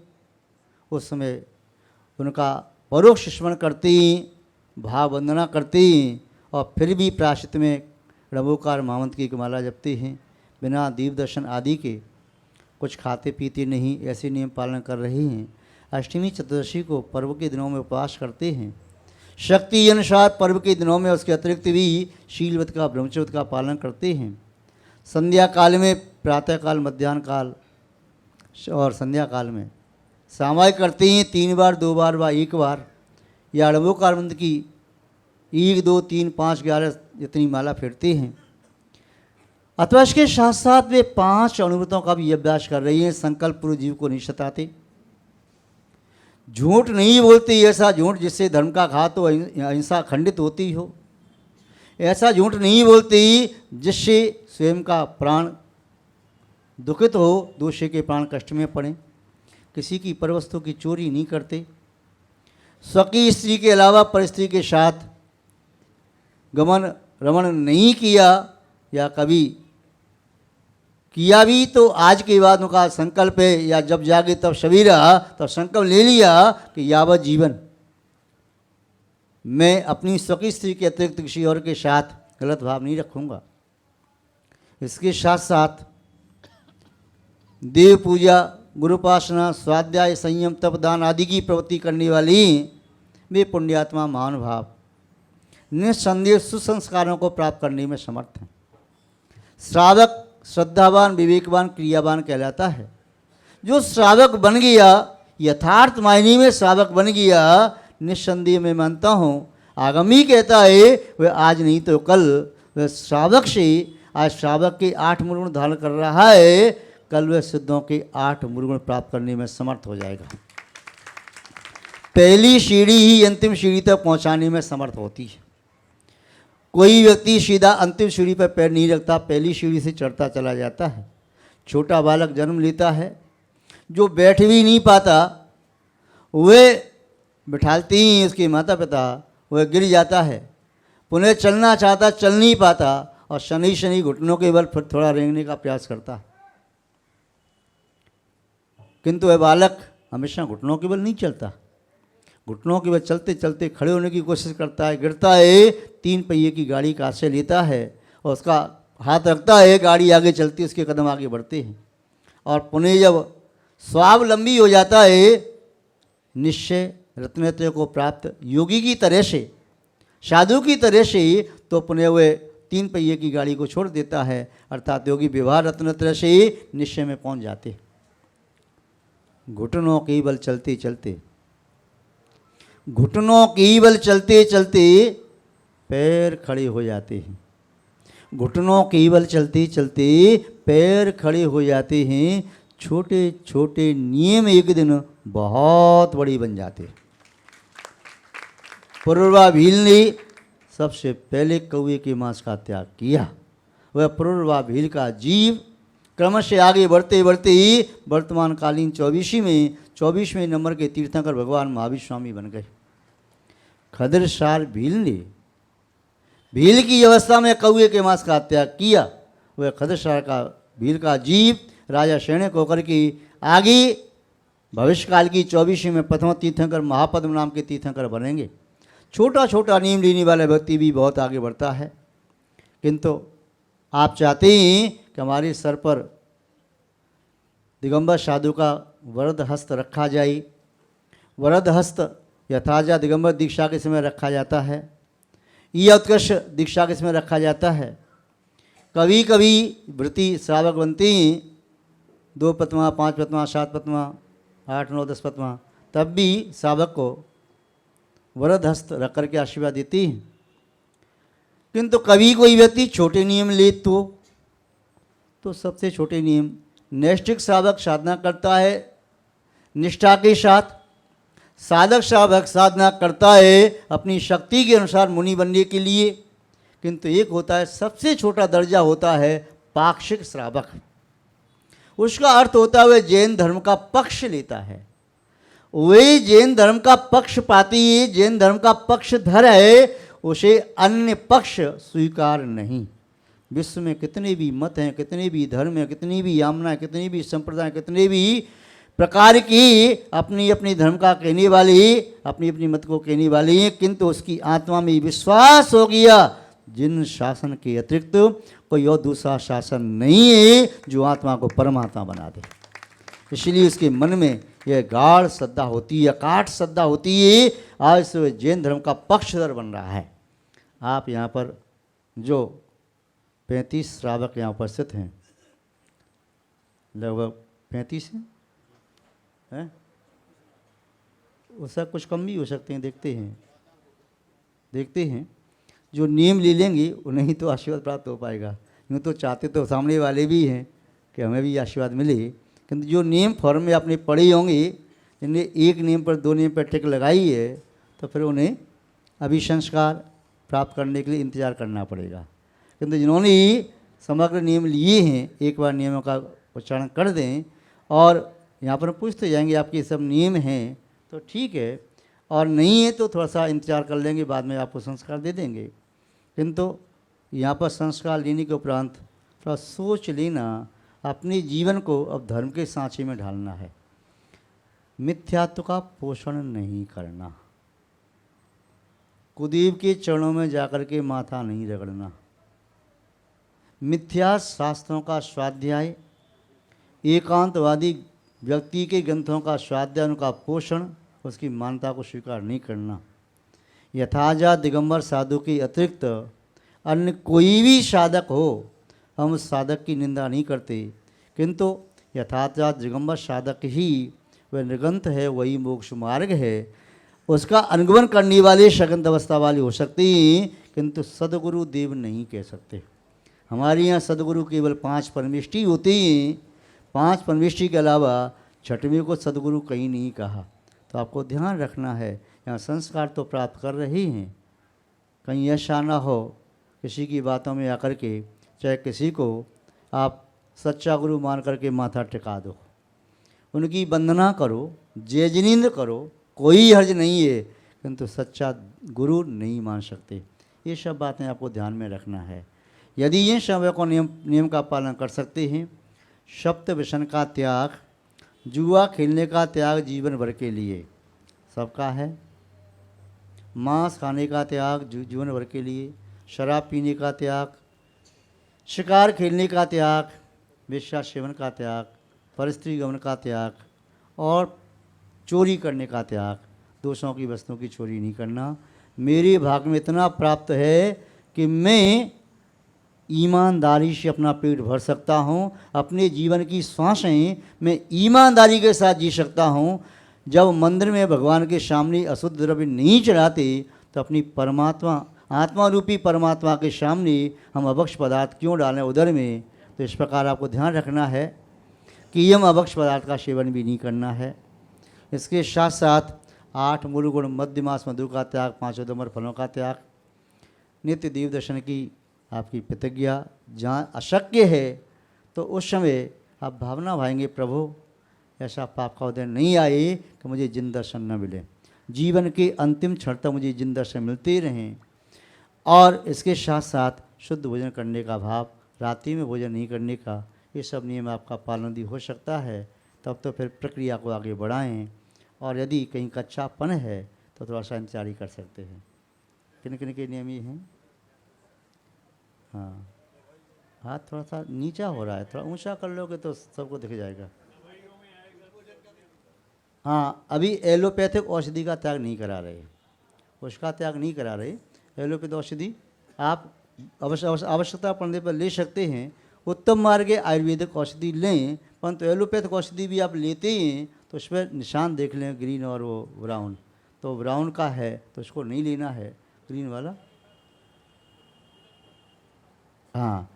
उस समय उनका परोक्ष स्मरण करते हैं, भाव वंदना करते हैं, और फिर भी प्रायश्चित में रंभोकार मामंत की माला जपते हैं। बिना दीप दर्शन आदि के कुछ खाते पीते नहीं, ऐसे नियम पालन कर रहे हैं। अष्टमी चतुर्दशी को पर्व के दिनों में उपवास करते हैं। शक्ति अनुसार पर्व के दिनों में उसके अतिरिक्त भी शीलव्रत का, ब्रह्मचर्य का पालन करते हैं। संध्या काल में, प्रातःकाल, मध्याह्न काल और संध्या काल में सामायिक करते हैं 3 बार, 2 बार व 1 बार, या रंभोकार मंत्र की 1, 2, 3, 5, 11 जितनी माला फेरते हैं। अथवा इसके साथ साथ वे 5 अनुभूतों का भी अभ्यास कर रही हैं। संकल्प पूर्व जीव को नहीं सताते, झूठ नहीं बोलते, ऐसा झूठ जिससे धर्म का घात हो, अहिंसा खंडित होती हो, ऐसा झूठ नहीं बोलते जिससे स्वयं का प्राण दुखित हो, दूसरे के प्राण कष्ट में पड़े। किसी की परवस्तु की चोरी नहीं करते, स्वकीय स्त्री के अलावा पर स्त्री के साथ गमन रमन नहीं किया या कभी किया भी तो आज के बाद उनका संकल्प है या जब जागे तब सवेरा तब संकल्प ले लिया कि यावत जीवन मैं अपनी स्वकीय स्त्री के अतिरिक्त किसी और के साथ गलत भाव नहीं रखूँगा। इसके साथ साथ देव पूजा, गुरुपासना, स्वाध्याय, संयम, तप, दान आदि की प्रवृत्ति करने वाली वे पुण्यात्मा महानुभाव निस्संदेह सुसंस्कारों को प्राप्त करने में समर्थ हैं। श्रावक श्रद्धावान, विवेकवान, क्रियावान कहलाता है। जो श्रावक बन गया, यथार्थ मायने में श्रावक बन गया, निस्संदेह मैं मानता हूँ आगमी कहता है वह आज नहीं तो कल वह श्रावक से आज श्रावक के 8 मूलगुण धारण कर रहा है, कल वह सिद्धों के 8 मूलगुण प्राप्त करने में समर्थ हो जाएगा। पहली सीढ़ी ही अंतिम सीढ़ी तक पहुँचाने में समर्थ होती है। कोई व्यक्ति सीधा अंतिम सीढ़ी पर पैर नहीं रखता, पहली सीढ़ी से चढ़ता चला जाता है। छोटा बालक जन्म लेता है, जो बैठ भी नहीं पाता वह बिठालते ही उसके माता पिता वह गिर जाता है। पुनः चलना चाहता, चल नहीं पाता और शनि शनि घुटनों के बल फिर थोड़ा रेंगने का प्रयास करता है, किंतु वह बालक हमेशा घुटनों के बल नहीं चलता। घुटनों के बल चलते चलते खड़े होने की कोशिश करता है, गिरता है, 3 पहिए की गाड़ी का आश्रय लेता है और उसका हाथ रखता है, गाड़ी आगे चलती है, उसके कदम आगे बढ़ते हैं और पुनः जब स्वावलंबी हो जाता है, निश्चय रत्नत्रय को प्राप्त योगी की तरह से, साधु की तरह से, तो पुनः वह 3 पहिए की गाड़ी को छोड़ देता है, अर्थात योगी व्यवहार रत्नत्रय से निश्चय में पहुंच जाते हैं। घुटनों के बल चलते चलते, घुटनों के बल चलते चलते पैर खड़े हो जाते हैं। घुटनों के बल चलते चलते पैर खड़े हो जाते हैं। छोटे छोटे नियम एक दिन बहुत बड़ी बन जाते हैं। पुरुरवा भील ने सबसे पहले कौवे के मांस का त्याग किया। वह पुरुरवा भील का जीव क्रमश से आगे बढ़ते बढ़ते ही वर्तमान कालीन 24वें नंबर के तीर्थंकर भगवान महावीर स्वामी बन गए। खदरसार भील ने भील की अवस्था में कौवे के मांस का त्याग किया। वह खदरसार का भील का जीव राजा शैणक होकर के आगे भविष्यकाल की 24वीं में प्रथम तीर्थंकर महापद्म नाम के तीर्थंकर बनेंगे। छोटा छोटा नियम लेने वाला व्यक्ति भी बहुत आगे बढ़ता है, किंतु आप चाहते हैं कि हमारे सर पर दिगंबर साधु का वरद हस्त रखा जाए। वरद हस्त यथाजा दिगंबर दीक्षा के समय रखा जाता है, यह उत्कर्ष दीक्षा के समय रखा जाता है। कभी कभी वृत्ति श्रावक बनते हैं, 2 पत्मा, 5 पत्मा, 7 पत्मा, 8, 9, 10 पत्मा, तब भी श्रावक को वरद हस्त रख करके आशीर्वाद देती हैं। किंतु कभी कोई व्यक्ति छोटे नियम ले तो सबसे छोटे नियम, नैष्ठिक श्रावक साधना करता है निष्ठा के साथ, साधक श्रावक साधना करता है अपनी शक्ति के अनुसार मुनि बनने के लिए, किंतु एक होता है सबसे छोटा दर्जा होता है पाक्षिक श्रावक। उसका अर्थ होता है वह जैन धर्म का पक्ष लेता है, वही जैन धर्म का पक्षपाती, जैन धर्म का पक्षधर है, उसे अन्य पक्ष स्वीकार नहीं। विश्व में कितने भी मत हैं, कितने भी धर्म हैं, कितनी भी यामना, कितनी भी संप्रदाय, कितने भी प्रकार की अपनी अपनी धर्म का कहने वाली, अपनी अपनी मत को कहने वाली हैं, किंतु उसकी आत्मा में विश्वास हो गया जिन शासन के अतिरिक्त कोई और दूसरा शासन नहीं है जो आत्मा को परमात्मा बना दे। इसलिए उसके मन में यह गाढ़ श्रद्धा होती है, अकाट श्रद्धा होती है। आज से जैन धर्म का पक्षधर बन रहा है। आप यहाँ पर जो 35 श्रावक यहाँ उपस्थित हैं, लगभग 35 हैं, उसका कुछ कम भी हो सकते हैं, देखते हैं। जो नियम ले लेंगे उन्हें तो आशीर्वाद प्राप्त हो पाएगा। यूँ तो चाहते तो सामने वाले भी हैं कि हमें भी आशीर्वाद मिले, किंतु जो नियम फॉर्म में आपने पढ़े होंगे, जिन्हें एक नियम पर 2 नियम पर टिक लगाई है, तो फिर उन्हें अभी संस्कार प्राप्त करने के लिए इंतज़ार करना पड़ेगा। किंतु जिन्होंने समग्र नियम लिए हैं, एक बार नियमों का उच्चारण कर दें और यहाँ पर पूछते जाएंगे आपके सब नियम हैं तो ठीक है। और नहीं है तो थोड़ा सा इंतज़ार कर लेंगे, बाद में आपको संस्कार दे देंगे। किंतु यहाँ पर संस्कार लेने के उपरांत थोड़ा सोच लेना, अपने जीवन को अब धर्म के सांचे में ढालना है। मिथ्यात्व का पोषण नहीं करना, कुलदेव के चरणों में जाकर के माथा नहीं रगड़ना, मिथ्या शास्त्रों का स्वाध्याय, एकांतवादी व्यक्ति के ग्रंथों का स्वाध्याय, उनका पोषण, उसकी मान्यता को स्वीकार नहीं करना। यथाजा दिगंबर साधु के अतिरिक्त अन्य कोई भी साधक हो, हम उस साधक की निंदा नहीं करते, किंतु यथाजा दिगंबर साधक ही वह निर्गंथ है, वही मोक्ष मार्ग है। उसका अनुगमन करने वाले शगंत अवस्था वाले हो सकते हैं, किंतु सदगुरु देव नहीं कह सकते। हमारे यहाँ सदगुरु केवल 5 परमेष्ठी होते हैं, 5 परमेष्ठी के अलावा छठवें को सदगुरु कहीं नहीं कहा। तो आपको ध्यान रखना है, यहाँ संस्कार तो प्राप्त कर रहे हैं, कहीं ऐसा ना हो किसी की बातों में आकर के चाहे किसी को आप सच्चा गुरु मान करके माथा टिका दो, उनकी वंदना करो, जय जिनेंद्र करो, कोई हर्ज नहीं है, किंतु सच्चा गुरु नहीं मान सकते। ये सब बातें आपको ध्यान में रखना है। यदि ये समय को नियम का पालन कर सकते हैं, सप्त व्यसन का त्याग, जुआ खेलने का त्याग जीवन भर के लिए सबका है, मांस खाने का त्याग जीवन भर के लिए, शराब पीने का त्याग, शिकार खेलने का त्याग, वेश्या सेवन का त्याग, परस्त्री गमन का त्याग और चोरी करने का त्याग। दूसरों की वस्तुओं की चोरी नहीं करना। मेरे भाग में इतना प्राप्त है कि मैं ईमानदारी से अपना पेट भर सकता हूँ, अपने जीवन की सांसें मैं ईमानदारी के साथ जी सकता हूँ। जब मंदिर में भगवान के सामने अशुद्ध द्रव्य नहीं चढ़ाते तो अपनी परमात्मा, आत्मा रूपी परमात्मा के सामने हम अभक्ष पदार्थ क्यों डालें उदर में। तो इस प्रकार आपको ध्यान रखना है कि यम अभक्ष पदार्थ का सेवन भी नहीं करना है। इसके साथ साथ 8 मूल गुण, मध्य मास मधु का त्याग, 5 उदमर फलों का त्याग, नित्य देव दर्शन की आपकी प्रतिज्ञा। जहाँ अशक्य है तो उस समय आप भावना भाएंगे, प्रभु ऐसा पाप का उदय नहीं आए कि मुझे जिन दर्शन न मिले, जीवन के अंतिम क्षण तक मुझे जिन दर्शन मिलते रहें। और इसके साथ साथ शुद्ध भोजन करने का भाव, रात्रि में भोजन नहीं करने का, ये सब नियम आपका पालन यदि हो सकता है तब तो फिर प्रक्रिया को आगे बढ़ाएं। और यदि कहीं कच्चापन है तो थोड़ा सा इंतजार कर सकते हैं। किन किन के नियम ये हैं? हाँ, हाथ थोड़ा सा नीचा हो रहा है, थोड़ा ऊंचा कर लोगे तो सबको दिख जाएगा। हाँ, अभी एलोपैथिक औषधि का त्याग नहीं करा रहे, उसका त्याग नहीं करा रहे। एलोपैथिक औषधि आप आवश्यकता पड़ने पर ले सकते हैं। उत्तम मार्ग है आयुर्वेदिक औषधि लें, परंतु एलोपैथिक औषधि भी आप लेते हैं तो उस पर निशान देख लें, ग्रीन और वो ब्राउन। तो ब्राउन का है तो उसको नहीं लेना है, ग्रीन वाला। हाँ,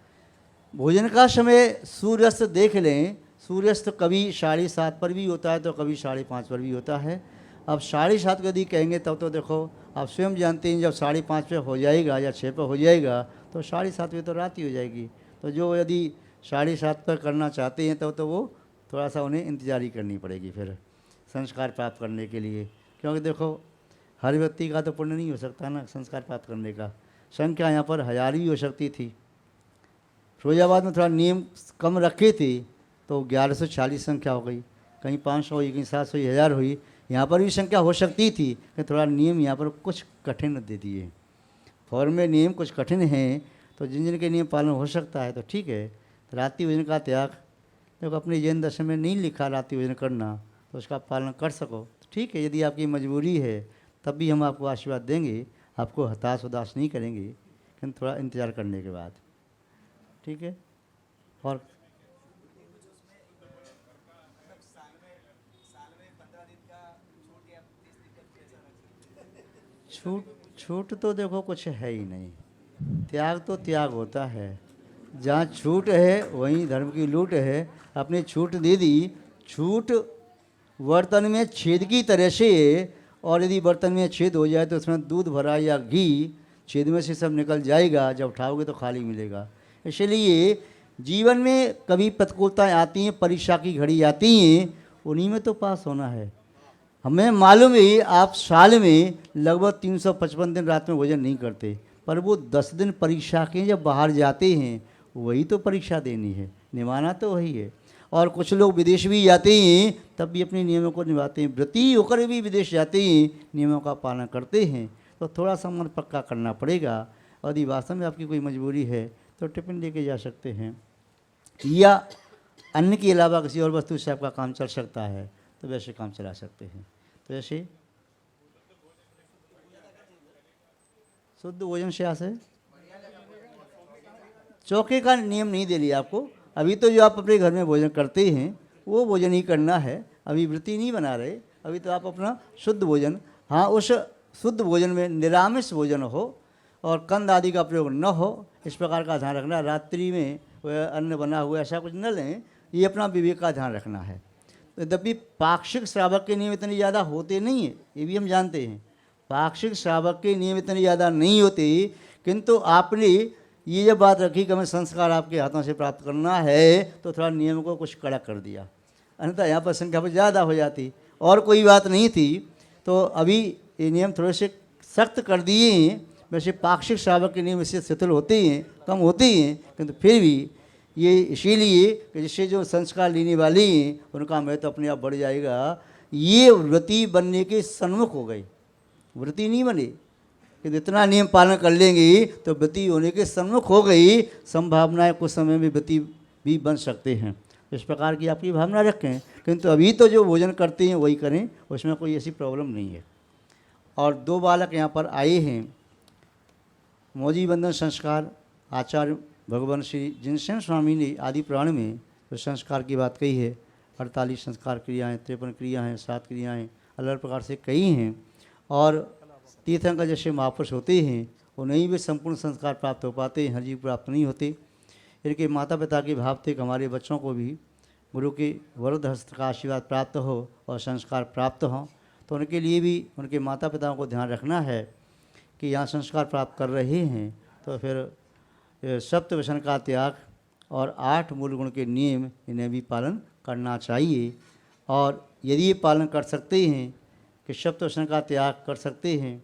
भोजन का समय सूर्यास्त देख लें। सूर्यास्त कभी 7:30 पर भी होता है तो कभी 5:30 पर भी होता है। अब 7:30 को यदि कहेंगे तब तो देखो आप स्वयं जानते हैं, जब 5:30 पे हो जाएगा या 6 पे हो जाएगा तो 7:30 पे तो रात ही हो जाएगी। तो जो यदि 7:30 पर करना चाहते हैं तो वो थोड़ा सा उन्हें इंतजारी करनी पड़ेगी फिर संस्कार प्राप्त करने के लिए, क्योंकि देखो हर व्यक्ति का तो पुण्य नहीं हो सकता ना संस्कार प्राप्त करने का। संख्या यहाँ पर 1000 भी हो सकती थी। फिरोजाबाद में थोड़ा नियम कम रखे थे तो 1140 संख्या हो गई, कहीं 500 हुई, कहीं 700 हुई, 1000 हुई। यहाँ पर भी संख्या हो सकती थी कि थोड़ा नियम यहाँ पर कुछ कठिन दे दिए। फॉर्म में नियम कुछ कठिन हैं तो जिन जिन के नियम पालन हो सकता है तो ठीक है। तो रात्रि भोजन का त्याग, देखो अपने जैन दर्शन में नहीं लिखा रात्रि भोजन करना, तो उसका पालन कर सको तो ठीक है। यदि आपकी मजबूरी है तब भी हम आपको आशीर्वाद देंगे, आपको हताश उदास नहीं करेंगे, लेकिन थोड़ा इंतज़ार करने के बाद, ठीक है। और छूट तो देखो कुछ है ही नहीं, त्याग तो त्याग होता है। जहाँ छूट है वहीं धर्म की लूट है। अपने छूट दे दी, छूट बर्तन में छेद की तरह से, और यदि बर्तन में छेद हो जाए तो उसमें दूध भरा या घी छेद में से सब निकल जाएगा, जब उठाओगे तो खाली मिलेगा। इसलिए जीवन में कभी प्रतिकूलताएं आती हैं, परीक्षा की घड़ी आती हैं, उन्हीं में तो पास होना है। हमें मालूम है आप साल में लगभग 355 दिन रात में भोजन नहीं करते, पर वो 10 दिन परीक्षा के जब बाहर जाते हैं वही तो परीक्षा देनी है, निभाना तो वही है। और कुछ लोग विदेश भी जाते हैं तब भी अपने नियमों को निभाते हैं, व्रती होकर भी विदेश जाते हैं, नियमों का पालन करते हैं। तो थोड़ा सा मन पक्का करना पड़ेगा। और यदि वास्तव में आपकी कोई मजबूरी है तो टिफिन लेके जा सकते हैं, या अन्न के अलावा किसी और वस्तु से आपका काम चल सकता है तो वैसे काम चला सकते हैं। तो ऐसे शुद्ध भोजन से आसे चौके का नियम नहीं दे लिया आपको। अभी तो जो आप अपने घर में भोजन करते हैं वो भोजन ही करना है, अभी वृत्ति नहीं बना रहे। अभी तो आप अपना शुद्ध भोजन, हाँ उस शुद्ध भोजन में निरामिष भोजन हो और कंद आदि का प्रयोग न हो, इस प्रकार का ध्यान रखना। रात्रि में अन्न बना हुआ ऐसा कुछ न लें, ये अपना विवेक का ध्यान रखना है। यद्यपि पाक्षिक श्रावक के नियम इतने ज़्यादा होते नहीं हैं, ये भी हम जानते हैं, पाक्षिक श्रावक के नियम इतने ज़्यादा नहीं होते, किंतु आपने ये जब बात रखी कि हमें संस्कार आपके हाथों से प्राप्त करना है तो थोड़ा नियम को कुछ कड़ा कर दिया, अन्यथा यहाँ पर संख्या पर ज़्यादा हो जाती। और कोई बात नहीं थी, तो अभी ये नियम थोड़े से सख्त कर दिए हैं। वैसे पाक्षिक श्रावक के नियम इससे शिथिल होते हैं, कम होते हैं, किंतु फिर भी ये इसीलिए कि जिससे जो संस्कार लेने वाले हैं उनका महत्व अपने आप बढ़ जाएगा। ये व्रती बनने के सन्मुख हो गए, व्रती नहीं बने कि इतना नियम पालन कर लेंगे तो व्रती होने के सन्मुख हो गई। संभावनाएं कुछ समय में व्रती भी बन सकते हैं, इस प्रकार की आपकी भावना रखें। किंतु अभी तो जो भोजन करते हैं वही करें, उसमें कोई ऐसी प्रॉब्लम नहीं है। और 2 बालक यहाँ पर आए हैं, मौजी बंधन संस्कार आचार्य भगवान श्री जिनसेन स्वामी ने आदि पुराण में तो संस्कार की बात कही है। 48 संस्कार क्रियाएँ, 53 क्रियाएँ, 7 क्रियाएँ अलग प्रकार से कही हैं। और तीर्थंकर जैसे महापुरुष होते हैं उन्हें भी संपूर्ण संस्कार प्राप्त हो पाते हैं, हर जीव प्राप्त नहीं होते। इनके माता पिता के भाव थे कि हमारे बच्चों को भी गुरु के वरद हस्त का आशीर्वाद प्राप्त हो और संस्कार प्राप्त हों। तो उनके लिए भी उनके माता पिताओं को ध्यान रखना है कि यहाँ संस्कार प्राप्त कर रहे हैं तो फिर सप्तव्यसन का त्याग और 8 मूल गुण के नियम इन्हें भी पालन करना चाहिए। और यदि ये पालन कर सकते हैं कि सप्तव्यसन का त्याग कर सकते हैं,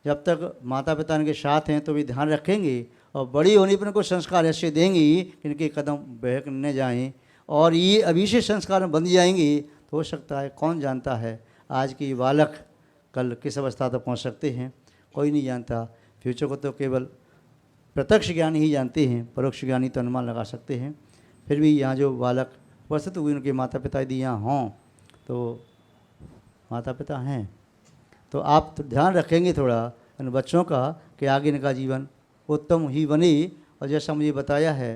जब तक माता पिता इनके साथ हैं तो भी ध्यान रखेंगे और बड़ी होने पर इनको संस्कार ऐसे देंगे कि इनके कदम बहक न जाएं और ये अभी से संस्कार बन जाएंगे तो हो सकता है, कौन जानता है आज के बालक कल किस अवस्था तक पहुंच सकते हैं, कोई नहीं जानता। फ्यूचर को तो केवल प्रत्यक्ष ज्ञानी ही जानते हैं, परोक्ष ज्ञानी तो अनुमान लगा सकते हैं। फिर भी यहाँ जो बालक उपस्थित हुए उनके माता पिता यदि यहाँ हों तो माता पिता हैं तो आप तो ध्यान रखेंगे थोड़ा इन बच्चों का कि आगे इनका जीवन उत्तम ही बने। और जैसा मुझे बताया है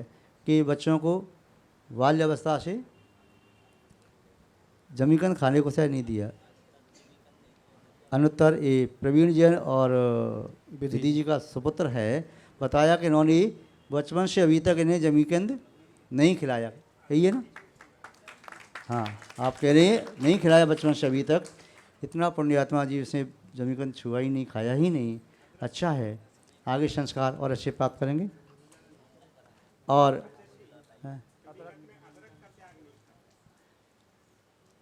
कि बच्चों को बाल्यावस्था से जमीकंद खाने को शायद नहीं दिया। अनुत्तर ये प्रवीण जैन और विधि जी का सुपुत्र है, बताया कि इन्होंने बचपन से अभी तक इन्हें जमीकंद नहीं खिलाया, यही है ना? हाँ, आप कह रहे हैं नहीं खिलाया बचपन से अभी तक। इतना पुण्यात्मा जी उसने जमीकंद छुआ ही नहीं, खाया ही नहीं। अच्छा है, आगे संस्कार और अच्छे प्राप्त करेंगे। और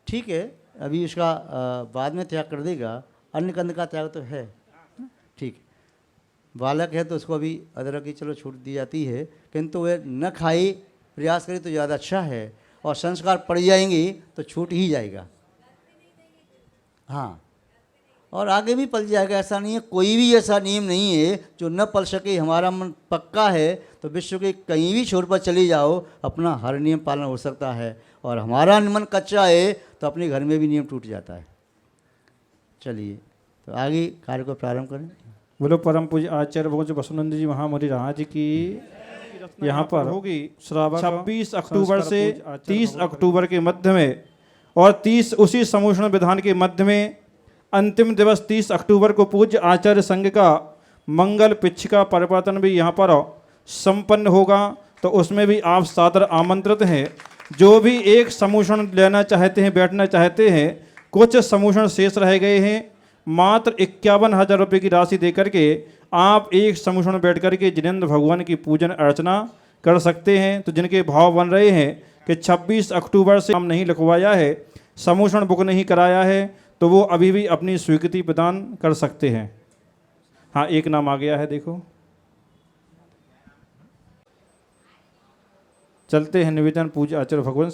ठीक है, अभी उसका बाद में त्याग कर देगा। अन्न कंद का त्याग तो है, ठीक है। बालक है तो उसको अभी अदरक की चलो छूट दी जाती है, किंतु वह न खाए प्रयास करे तो ज़्यादा अच्छा है। और संस्कार पड़ जाएंगे तो छूट ही जाएगा। हाँ, और आगे भी पल जाएगा। ऐसा नहीं है, कोई भी ऐसा नियम नहीं है जो न पल सके। हमारा मन पक्का है तो विश्व के कहीं भी छोर पर चले जाओ, अपना हर नियम पालन हो सकता है। और हमारा मन कच्चा है तो अपने घर में भी नियम टूट जाता है। चलिए, तो आगे कार्य को प्रारंभ करें। बोलो परम पूज्य आचार्य भगवान बसवनंद जी महामुनि राज की। यहाँ पर होगी 26 अक्टूबर से 30 अक्टूबर के मध्य में और 30 उसी समूषण विधान के मध्य में अंतिम दिवस 30 अक्टूबर को पूज्य आचार्य संघ का मंगल पिच्छिका परिवर्तन भी यहाँ पर संपन्न होगा। तो उसमें भी आप सादर आमंत्रित हैं। जो भी एक समूषण लेना चाहते हैं, बैठना चाहते हैं, कुछ समूषण शेष रह गए हैं, मात्र 51,000 रुपये की राशि देकर के आप एक समूषण बैठ कर के जिनेंद्र भगवान की पूजन अर्चना कर सकते हैं। तो जिनके भाव बन रहे हैं कि 26 अक्टूबर से हम नहीं लिखवाया है, समूषण बुक नहीं कराया है, तो वो अभी भी अपनी स्वीकृति प्रदान कर सकते हैं। हाँ, एक नाम आ गया है, देखो। चलते हैं निवेदन पूज्य आचार्य भगवान।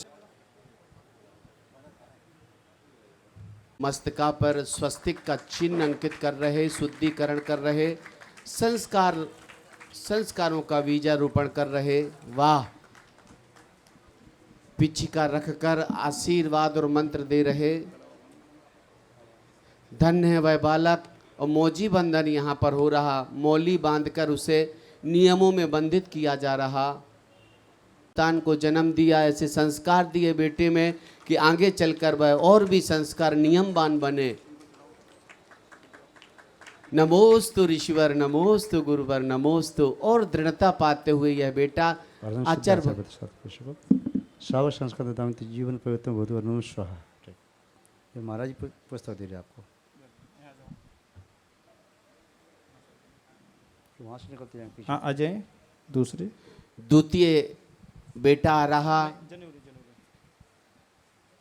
मस्तका पर स्वस्तिक का चिन्ह अंकित कर रहे, शुद्धिकरण कर रहे, संस्कारों का बीजारोपण कर रहे। वाह! पिछिका रखकर आशीर्वाद और मंत्र दे रहे। धन्य है वह बालक। और मौजी बंधन यहाँ पर हो रहा, मौली बांधकर उसे नियमों में बंधित किया जा रहा। संतान को जन्म दिया, ऐसे संस्कार दिए बेटे में कि आगे चलकर वह और भी संस्कार नियमवान बने। नमोस्तु ऋषिवर, नमोस्तु गुरुवर, नमोस्तु। और दृढ़ता पाते हुए यह बेटा आचार्य श्रावक संस्कार दामित जीवन प्रवृत्ति बहुत वर्णन स्वाहा। ये महाराज पुस्तक दे रहे आपको, वहाँ से निकलते हैं। हाँ, आ जाए। दूसरे द्वितीय बेटा आ रहा।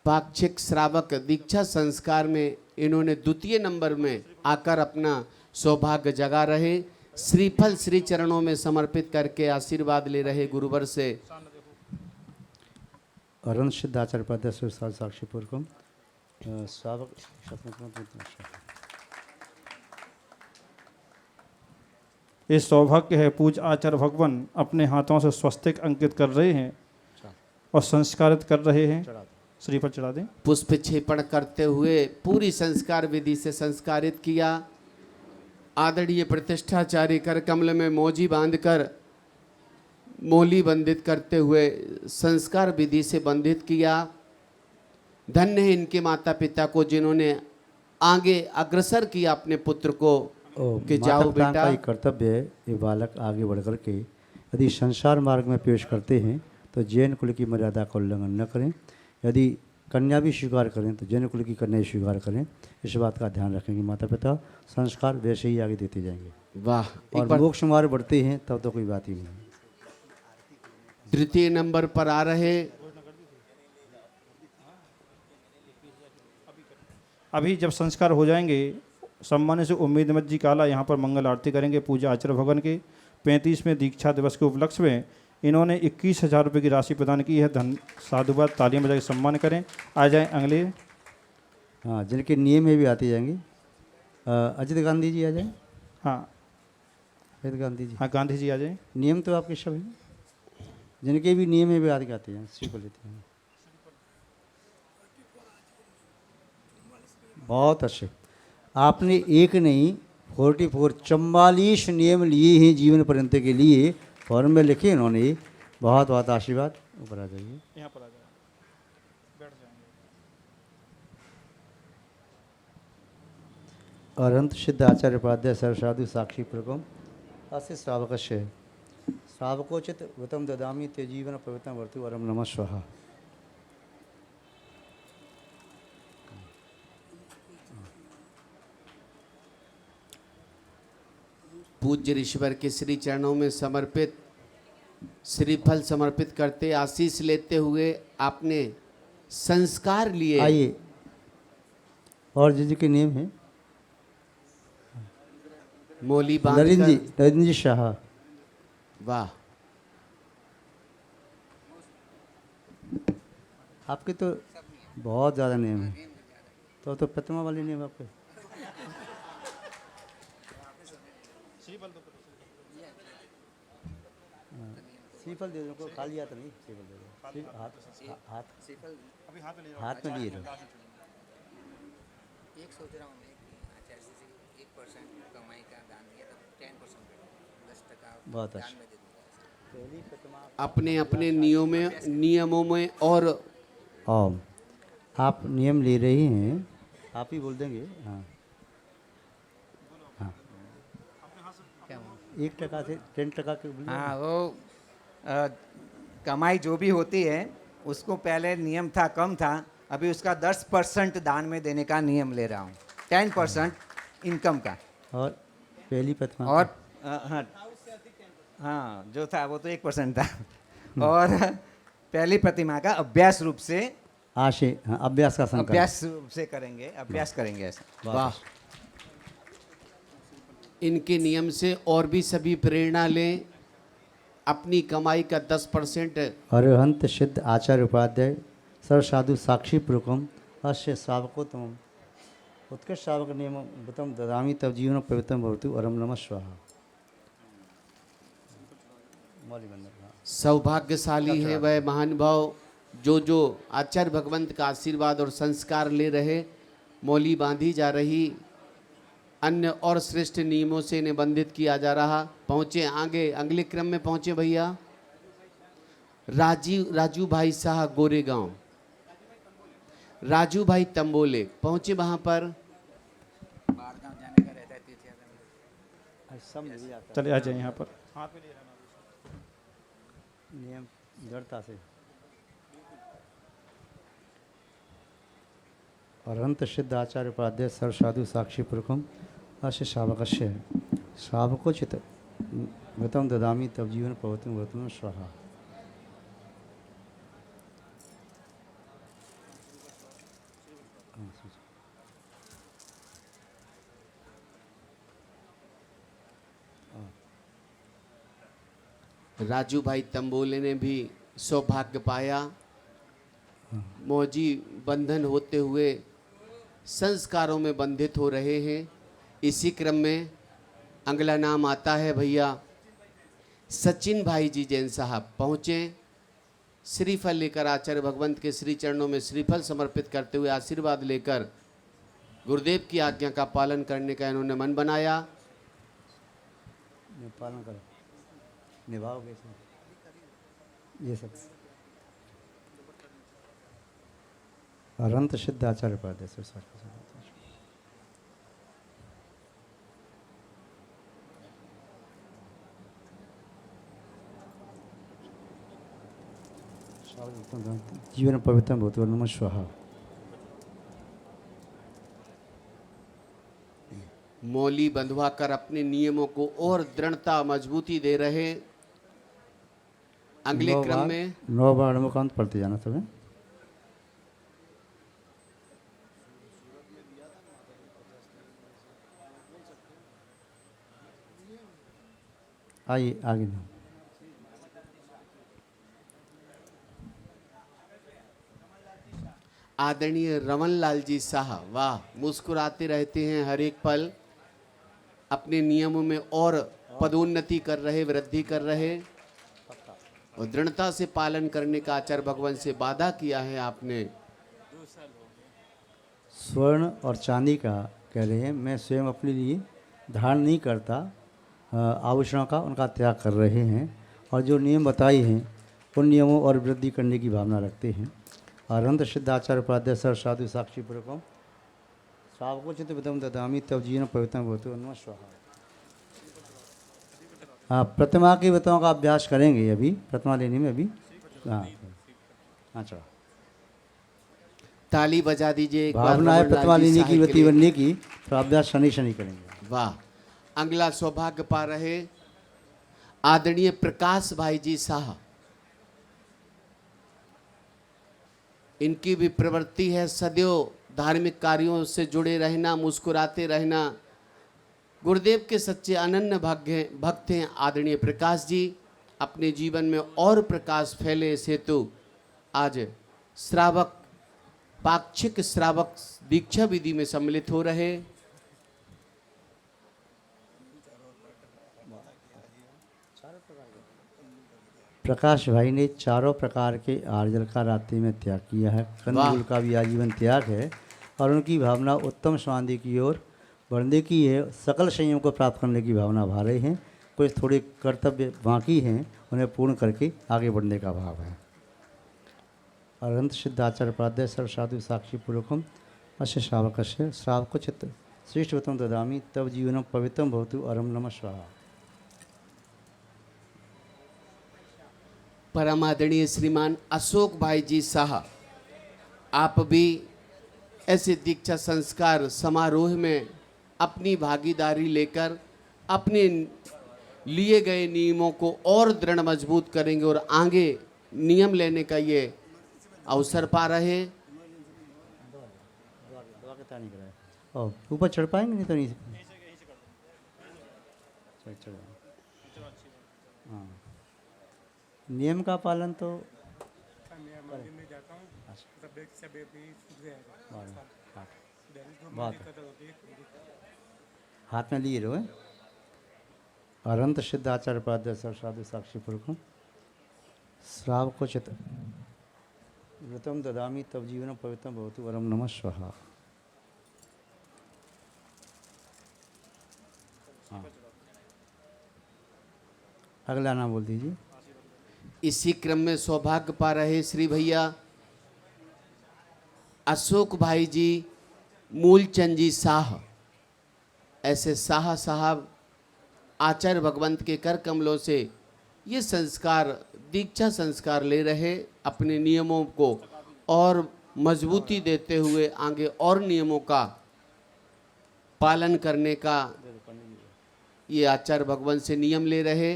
पाक्षिक श्रावक दीक्षा संस्कार में इन्होंने द्वितीय नंबर में आकर अपना सौभाग्य जगा रहे। श्रीफल श्री चरणों में समर्पित करके आशीर्वाद ले रहे गुरुवर से। अरुण सिद्धाचार्य पाद साक्षी पूर्वकम श्रावक। ये सौभाग्य है, पूज्य आचार्य भगवान अपने हाथों से स्वस्तिक अंकित कर रहे हैं और संस्कारित कर रहे हैं। श्रीफल चढ़ा दें। पुष्प छेपण करते हुए पूरी संस्कार विधि से संस्कारित किया। आदरणीय प्रतिष्ठाचार्य कर कमल में मौजी बांधकर मोली बंधित करते हुए संस्कार विधि से बंधित किया। धन्य है इनके माता पिता को जिन्होंने आगे अग्रसर किया अपने पुत्र को कि जाओ बेटा। का ही कर्तव्य है ये बालक आगे बढ़ कर के यदि संसार मार्ग में प्रवेश करते हैं तो जैन कुल की मर्यादा का उल्लंघन न करें। यदि कन्या भी स्वीकार करें तो जैन कुल की कन्या स्वीकार करें। इस बात का ध्यान रखेंगे माता पिता, संस्कार वैसे ही आगे देते जाएंगे। वाह! और मोक्ष मार्ग बढ़ते हैं तब तो कोई बात ही नहीं। तृतीय नंबर पर आ रहे। अभी जब संस्कार हो जाएंगे, सम्मान्य से उम्मीद मत जी काला यहाँ पर मंगल आरती करेंगे। पूजा आचार्य भगवान के 35वें दीक्षा दिवस के उपलक्ष्य में इन्होंने 21,000 रुपये की राशि प्रदान की है। धन साधुवाद, तालियां बजा के सम्मान करें। आ जाएं अगले। हाँ, जिनके नियम में भी आते जाएंगे। अजित गांधी जी आ जाएं। हाँ, अजित गांधी जी। हाँ, गांधी जी आ जाएं। नियम तो आपके सब हैं, जिनके भी नियम में भी आते जाते हैं, श्री को लेते हैं। बहुत अच्छे। आपने एक नहीं 44 नियम लिए हैं जीवन पर्यंत के लिए। फॉर्म में लिखे इन्होंने। बहुत बहुत आशीर्वाद। ऊपर आ जाइए। यहाँ पर आ जाए, बैठ जाएंगे। अरंत सिद्ध आचार्य उपाध्याय सर्वसाधु साक्षी प्रकम अस्य श्रावकस्य श्रावकोचित व्रतम ददामि ते जीवन प्रवृत्तं वर्तु वरम नमः स्वाहा। पूज्य ऋषिवर के श्री चरणों में समर्पित श्रीफल समर्पित करते आशीष लेते हुए आपने संस्कार लिए। आइए। और जिनके नियम है मोली नरेंद्र जी शाह। वाह! आपके तो बहुत ज़्यादा नियम है। तो प्रतिमा वाले नियम आपके। श्रीफल दे दो, खाली हाथ नहीं। श्रीफल दे दो। हाथ में लिए। एक सोच रहा हूँ मैं कि आचार्य जी से 1% कमाई का दान दिया तो 10% 10% बहुत दान अच्छा। में दे दूँगा। अपने अपने नियमों में और आप नियम ले रही हैं, आप ही बोल देंगे। हाँ हाँ, 1% से 10% के। हाँ, वो कमाई जो भी होती है उसको पहले नियम था कम था, अभी उसका 10% दान में देने का नियम ले रहा हूँ। 10% इनकम का। और पहली प्रतिमा और हाँ हाँ, जो था वो तो 1% था। और पहली प्रतिमा का अभ्यास रूप से आशय, हाँ, अभ्यास का संकल्प। अभ्यास से करेंगे, अभ्यास करेंगे ऐसा। वाह, इनके नियम से और भी सभी प्रेरणा लें। अपनी कमाई का 10% अरहंत सिद्ध आचार्य उपाध्याय सर्व साधु साक्षी पुरुषम अस्य श्रावकोत्तम उत्कृष्ट श्रावक नियम बुतम ददामी तब जीवन पवित्रम भवतु अरम नमः स्वाहा। सौभाग्यशाली है वह महानुभाव जो आचार्य भगवंत का आशीर्वाद और संस्कार ले रहे। मौली बांधी जा रही, अन्य और श्रेष्ठ नियमों से इन्हें बंधित किया जा रहा। पहुँचे आगे, अगले क्रम में पहुँचे भैया राजू भाई शाह गोरेगांव, राजू भाई तंबोले पहुँचे वहाँ पर। चले आ जाए यहाँ पर। नियम दृढ़ता से। अरहंत सिद्ध आचार्य उपाध्याय सर्व साधु साक्षी पुरुषम अस्य श्रावकस्य श्रावकोचित गतम ददामी तब जीवन पवतु भवतु स्वाहा। राजू भाई तंबोले ने भी सौभाग्य पाया। मौजी बंधन होते हुए संस्कारों में बंधित हो रहे हैं। इसी क्रम में अगला नाम आता है भैया सचिन भाई जी जैन साहब पहुँचे। श्रीफल लेकर आचार्य भगवंत के श्री चरणों में श्रीफल समर्पित करते हुए आशीर्वाद लेकर गुरुदेव की आज्ञा का पालन करने का इन्होंने मन बनाया। पालन करो, निभाओगे ये सब। अरहंत सिद्ध आचार्य उपाध्याय से जीवन पवित्र भवतु नमः स्वाहा। मौली बंधवा कर अपने नियमों को और दृढ़ता मजबूती दे रहे। अगले क्रम में 9 बार मुकांत पढ़ते जाना सब। आइए आगे ना। आदरणीय रमन लाल जी शाह, वाह, मुस्कुराते रहते हैं हर एक पल। अपने नियमों में और पदोन्नति कर रहे, वृद्धि कर रहे और दृढ़ता से पालन करने का आचार्य भगवान से वादा किया है आपने। स्वर्ण और चांदी का कह रहे हैं, मैं स्वयं अपने लिए धारण नहीं करता, आभूषणों का उनका त्याग कर रहे हैं और जो नियम बताए हैं उन नियमों और वृद्धि करने की भावना रखते हैं। अरहंत सिद्ध आचार्य उपाध्याय सर्व साधु साक्षी पुरुषम श्रावकोचित विदम ददामी तब जीवन पवित्रम भवतु नमः स्वाहा। हाँ, प्रतिमा की विधाओं का अभ्यास करेंगे अभी, प्रतिमा लेने में अभी। हाँ चलो, ताली बजा दीजिए। भावना है प्रतिमा लेने की, वृत्ति बनने की, तो अभ्यास शनि शनि करेंगे। वाह, अगला सौभाग्य पा रहे आदरणीय प्रकाश भाई जी शाह। इनकी भी प्रवृत्ति है सदैव धार्मिक कार्यों से जुड़े रहना, मुस्कुराते रहना। गुरुदेव के सच्चे अनन्य भक्त हैं आदरणीय प्रकाश जी। अपने जीवन में और प्रकाश फैले इस हेतु आज श्रावक, पाक्षिक श्रावक दीक्षा विधि में सम्मिलित हो रहे। प्रकाश भाई ने चारों प्रकार के आर्जल का रात्रि में त्याग किया है, कंदमूल का भी आजीवन त्याग है और उनकी भावना उत्तम समाधि की ओर बढ़ने की है। सकल संयम को प्राप्त करने की भावना भा रहे हैं। कुछ थोड़े कर्तव्य बाकी हैं, उन्हें पूर्ण करके आगे बढ़ने का भाव है। अरहंत सिद्ध आचार्य उपाध्याय सर्व साधु साक्षी पुरुषम अस्य श्रावकस्य श्रावकोचित श्रेष्ठवतम ददामी तब जीवनम पवित्रम भवतु अरम नमः स्वाहा। परम आदरणीय श्रीमान अशोक भाई जी शाह, आप भी ऐसे दीक्षा संस्कार समारोह में अपनी भागीदारी लेकर अपने लिए गए नियमों को और दृढ़ मजबूत करेंगे और आगे नियम लेने का ये अवसर पा रहे। पता नहीं कराया। ओ ऊपर चढ़ पाएंगे? नहीं तो नहीं चढ़। हाँ, नियम का पालन तो बात हाथ में लिए रहो। अनंत सिद्ध आचार्य उपाध्याय सर साधु साक्षी पुरुष श्राव को चित व्रतम ददामी तब जीवन पवित्रम भवतु वरम नमः स्वाहा। हाँ, अगला नाम बोल दीजिए। इसी क्रम में सौभाग्य पा रहे श्री भैया अशोक भाई जी मूलचंद जी शाह, ऐसे शाह साहब आचार्य भगवंत के कर कमलों से ये संस्कार, दीक्षा संस्कार ले रहे, अपने नियमों को और मजबूती देते हुए आगे और नियमों का पालन करने का ये आचार्य भगवंत से नियम ले रहे।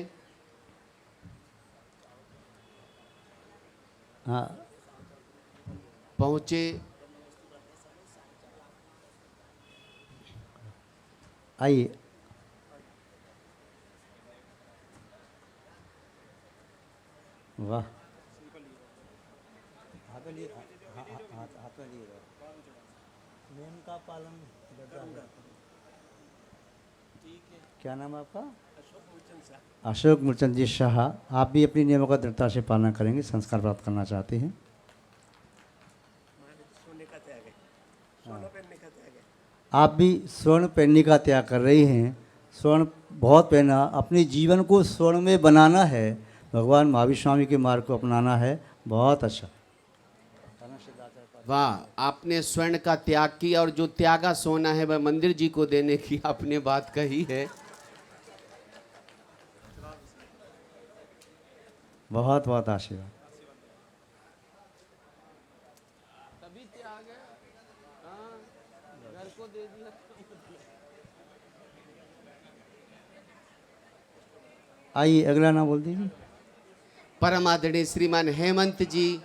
हाँ, पहुँचे। आइए। वाह, हाथ में लिए नियम का पालन। क्या नाम है आपका? अशोक मूलचंद जी शाह। आप भी अपनी नियमों का दृढ़ता से पालन करेंगे, संस्कार प्राप्त करना चाहते हैं। आप भी स्वर्ण पहनने का त्याग कर रही हैं। स्वर्ण बहुत पहना, अपने जीवन को स्वर्ण में बनाना है, भगवान महावीर स्वामी के मार्ग को अपनाना है। बहुत अच्छा। वाह, आपने स्वर्ण का त्याग किया और जो त्यागा सोना है वह मंदिर जी को देने की आपने बात कही है। बहुत बहुत आशीर्वाद। तभी त्याग है, हाँ, घर को दे दिया। आइए, अगला नाम बोल दीजिए। परम आदरणीय श्रीमान हेमंत जी,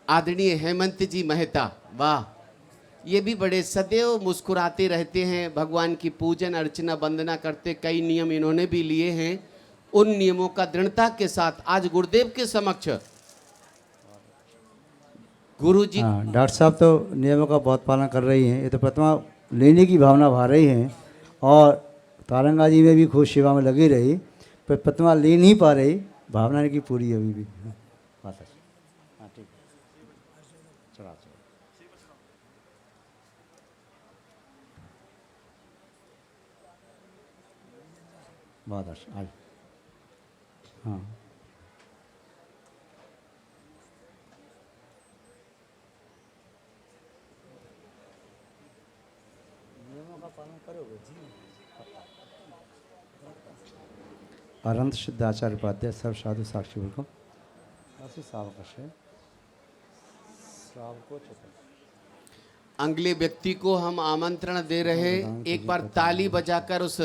आदरणीय हेमंत जी मेहता, वाह, ये भी बड़े सदैव मुस्कुराते रहते हैं, भगवान की पूजन अर्चना वंदना करते। कई नियम इन्होंने भी लिए हैं, उन नियमों का दृढ़ता के साथ आज गुरुदेव के समक्ष गुरु जी। डॉक्टर साहब तो नियमों का बहुत पालन कर रही हैं। ये तो प्रतिमा लेने की भावना भा रही हैं और तारंगा जी में भी खूब सेवा में लगी रही, पर प्रतिमा ले नहीं पा रही, भावना की पूरी अभी भी। हाँ ठीक है, चला बहुत अच्छा। आज हाँ, नियमों का पालन करोगे जी। अनंत सिद्ध आचार्य उपाध्याय सर्व साधु साक्षी को अगले व्यक्ति को हम आमंत्रण दे रहे, एक बार ताली बजाकर उस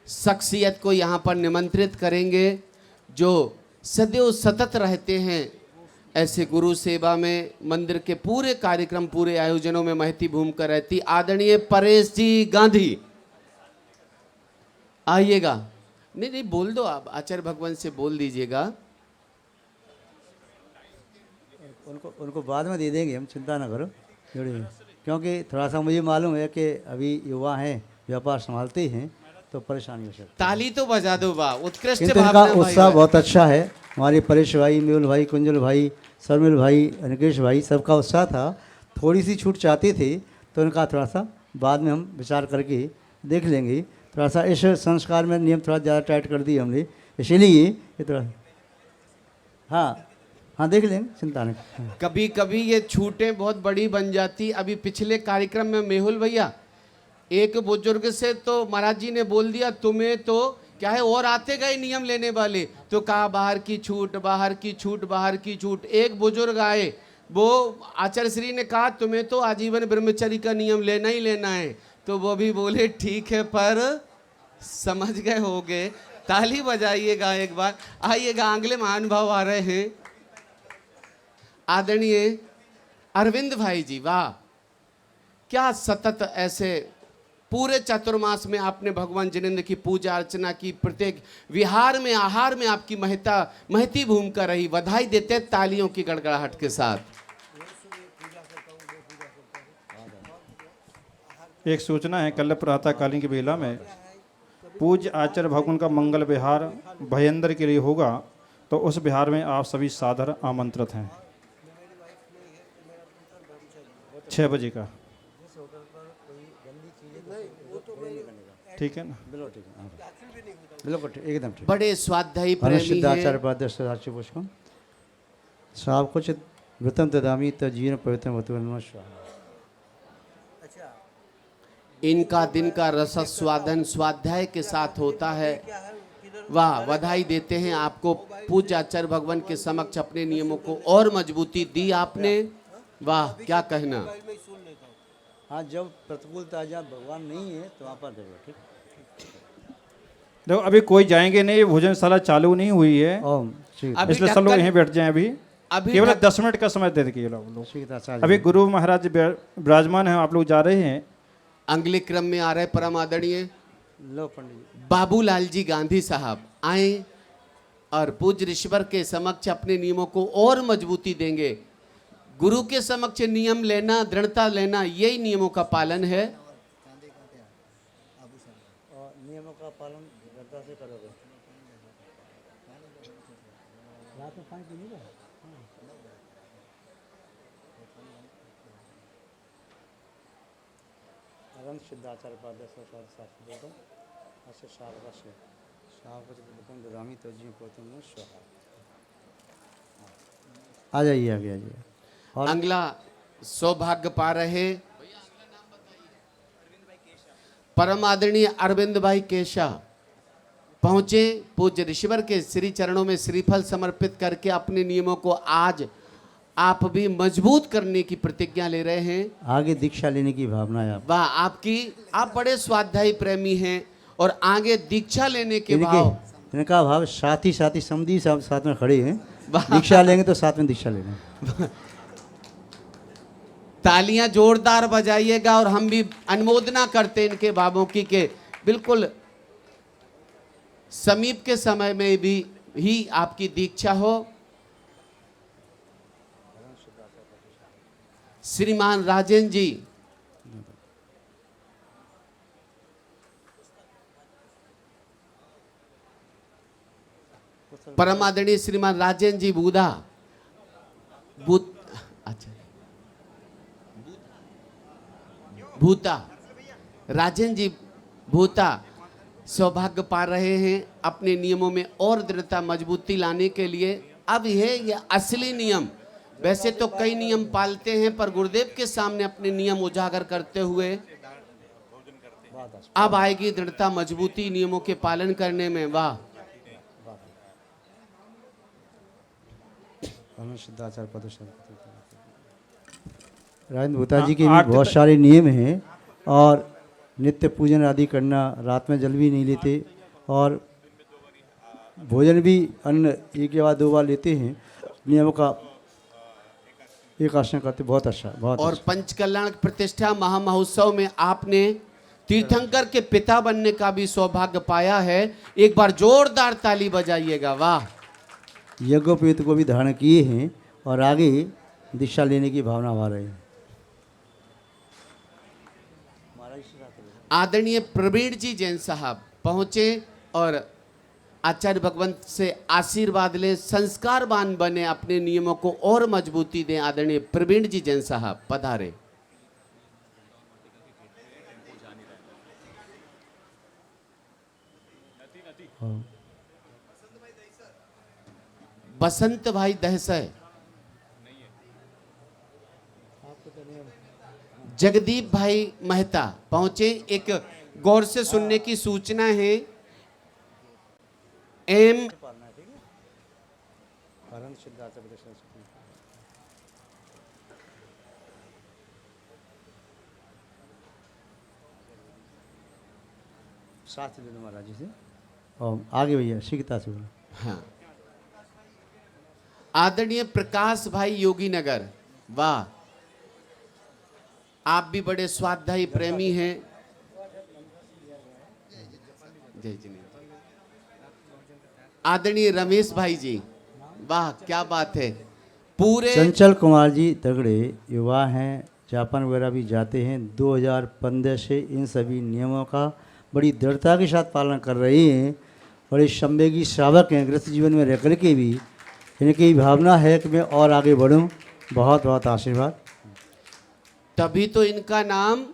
शख्सियत को यहाँ पर निमंत्रित करेंगे जो सदैव सतत रहते हैं ऐसे गुरु सेवा में, मंदिर के पूरे कार्यक्रम, पूरे आयोजनों में महती भूमिका रहती। आदरणीय परेश जी गांधी, आइएगा। नहीं नहीं, बोल दो आप, आचार्य भगवान से बोल दीजिएगा। उनको बाद में दे देंगे हम, चिंता ना करो। क्योंकि थोड़ा सा मुझे मालूम है कि अभी युवा हैं, व्यापार संभालते हैं, तो परेशानी हो सकती है। ताली तो बजा दो बा, उत्कृष्ट भावना। इनका उत्साह बहुत अच्छा है। हमारे परेश भाई, मेहुल भाई, कुंजल भाई, शर्मिल भाई, अनिकेश भाई, सबका उत्साह था। थोड़ी सी छूट चाहते थे तो उनका थोड़ा सा बाद में हम विचार करके देख लेंगे। थोड़ा सा इस संस्कार में नियम थोड़ा ज़्यादा टाइट कर दिए हमने, इसीलिए ये थोड़ा हाँ देख लेंगे, चिंता नहीं। कभी कभी ये छूटें बहुत बड़ी बन जाती। अभी पिछले कार्यक्रम में मेहुल भैया, एक बुजुर्ग से तो महाराज जी ने बोल दिया तुम्हें तो क्या है, और आते गए नियम लेने वाले, तो कहा बाहर की छूट, बाहर की छूट, बाहर की छूट। एक बुजुर्ग आए, वो आचार्य श्री ने कहा तुम्हें तो आजीवन ब्रह्मचर्य का नियम लेना ही लेना है, तो वो भी बोले ठीक है, पर समझ गए होगे। ताली बजाइएगा एक बार। आइएगा, अगले महानुभाव आ रहे हैं। आदरणीय अरविंद भाई जी, वाह, क्या सतत ऐसे पूरे चातुर्मास में आपने भगवान जिनेंद्र की पूजा अर्चना की, प्रत्येक विहार में आहार में आपकी महती भूमिका रही। बधाई देते हैं तालियों की गड़गड़ाहट के साथ। एक सूचना है, कल प्रातःकालीन की बेला में पूज्य आचार्य भगवान का मंगल विहार भयंदर के लिए होगा, तो उस विहार में आप सभी सादर आमंत्रित हैं। 6 बजे का, ठीक है ना? बिल्कुल एकदम ठीक। बड़े स्वाध्यायी प्रेमी हैं। साहब कुछ वृतम ददामी तजीन पवित्र वतुन स्वाहा। इनका दिन का रस स्वादन स्वाध्याय के साथ होता है। वाह, बधाई देते हैं आपको। पूज्य आचार्य भगवान के समक्ष अपने नियमों को और मजबूती दी आपने। वाह, क्या कहना। हाँ, जब प्रतिकूलता जब भगवान नहीं है तो वहाँ पर देखो, ठीक। देखो अभी कोई जाएंगे नहीं, भोजनशाला चालू नहीं हुई है, इसलिए सब लोग यहीं बैठ जाएं। अभी केवल 10 मिनट का समय दे देंगे लोग। अभी गुरु महाराज विराजमान हैं, आप लोग जा रहे हैं। अगले क्रम में आ रहे परम आदरणीय लो पंडित बाबूलाल जी गांधी साहब आए और पूज्य ऋषिवर के समक्ष अपने नियमों को और मजबूती देंगे। गुरु के समक्ष नियम लेना, दृढ़ता लेना, यही नियमों का पालन है। नियमों का पालन दृढ़ता से करोगे। रात में पानी पीने का अरंत सिद्धाचार्य पादस्य शास्त्र को ऐसे शारदा से शावकम ददामी तो जी पोतम स्वाहा। आ जाइए, आगे आ जाइए। और अगला सौभाग्य पा रहे परम आदरणीय अरविंद भाई केशा पहुंचे। पूज्य ऋषिवर के श्री चरणों में श्रीफल समर्पित करके अपने नियमों को आज आप भी मजबूत करने की प्रतिज्ञा ले रहे हैं। आगे दीक्षा लेने की भावना है। वाह, आप बड़े स्वाध्यायी प्रेमी हैं और आगे दीक्षा लेने के भाव, इनका भाव साथी समधी साथ में खड़े हैं। दीक्षा लेंगे तो साथ में दीक्षा लेंगे। तालियां जोरदार बजाइएगा और हम भी अनुमोदना करते हैं इनके भावों की के बिल्कुल समीप के समय में भी ही आपकी दीक्षा हो। श्रीमान राजेंद्र जी, परम आदरणीय श्रीमान राजेंद्र जी भूता राजेंद्र जी भूता सौभाग्य पा रहे हैं अपने नियमों में और दृढ़ता मजबूती लाने के लिए। अब ये असली नियम, वैसे तो कई नियम पालते हैं पर गुरुदेव के सामने अपने नियम उजागर करते हुए अब आएगी दृढ़ता मजबूती नियमों के पालन करने में। वाह, राजेंद्र भूता जी के भी बहुत सारे नियम हैं और नित्य पूजन आदि करना, रात में जल भी नहीं लेते और भोजन भी अन्न एक या 2 बार लेते हैं। नियमों का एक आसन करते, बहुत अच्छा, बहुत और अच्छा। पंचकल्याण प्रतिष्ठा महामहोत्सव में आपने तीर्थंकर के पिता बनने का भी सौभाग्य पाया है। एक बार जोरदार ताली बजाइएगा। वाह, यज्ञोपवीत को भी धारण किए हैं और आगे दीक्षा लेने की भावना भा रहे हैं। आदरणीय प्रवीण जी जैन साहब पहुंचे और आचार्य भगवंत से आशीर्वाद ले, संस्कारवान बने, अपने नियमों को और मजबूती दें। आदरणीय प्रवीण जी जैन साहब पधारे। बसंत भाई दहसय, जगदीप भाई मेहता पहुंचे। एक गौर से सुनने की सूचना है। एम साथ लेना महाराज जी से और आगे भैया शीघ्रता से बोलो। हाँ, आदरणीय प्रकाश भाई योगी नगर, वाह, आप भी बड़े स्वाध्यायी प्रेमी हैं। जय जी। आदरणीय रमेश भाई जी, वाह क्या बात है। पूरे चंचल कुमार जी तगड़े युवा हैं, जापान वगैरह भी जाते हैं। 2015 से इन सभी नियमों का बड़ी दृढ़ता के साथ पालन कर रहे हैं। बड़े संवेगी श्रावक हैं, गृहस्थ जीवन में रह कर के भी इनकी भावना है कि मैं और आगे बढ़ूं। बहुत बहुत आशीर्वाद। तभी तो इनका नाम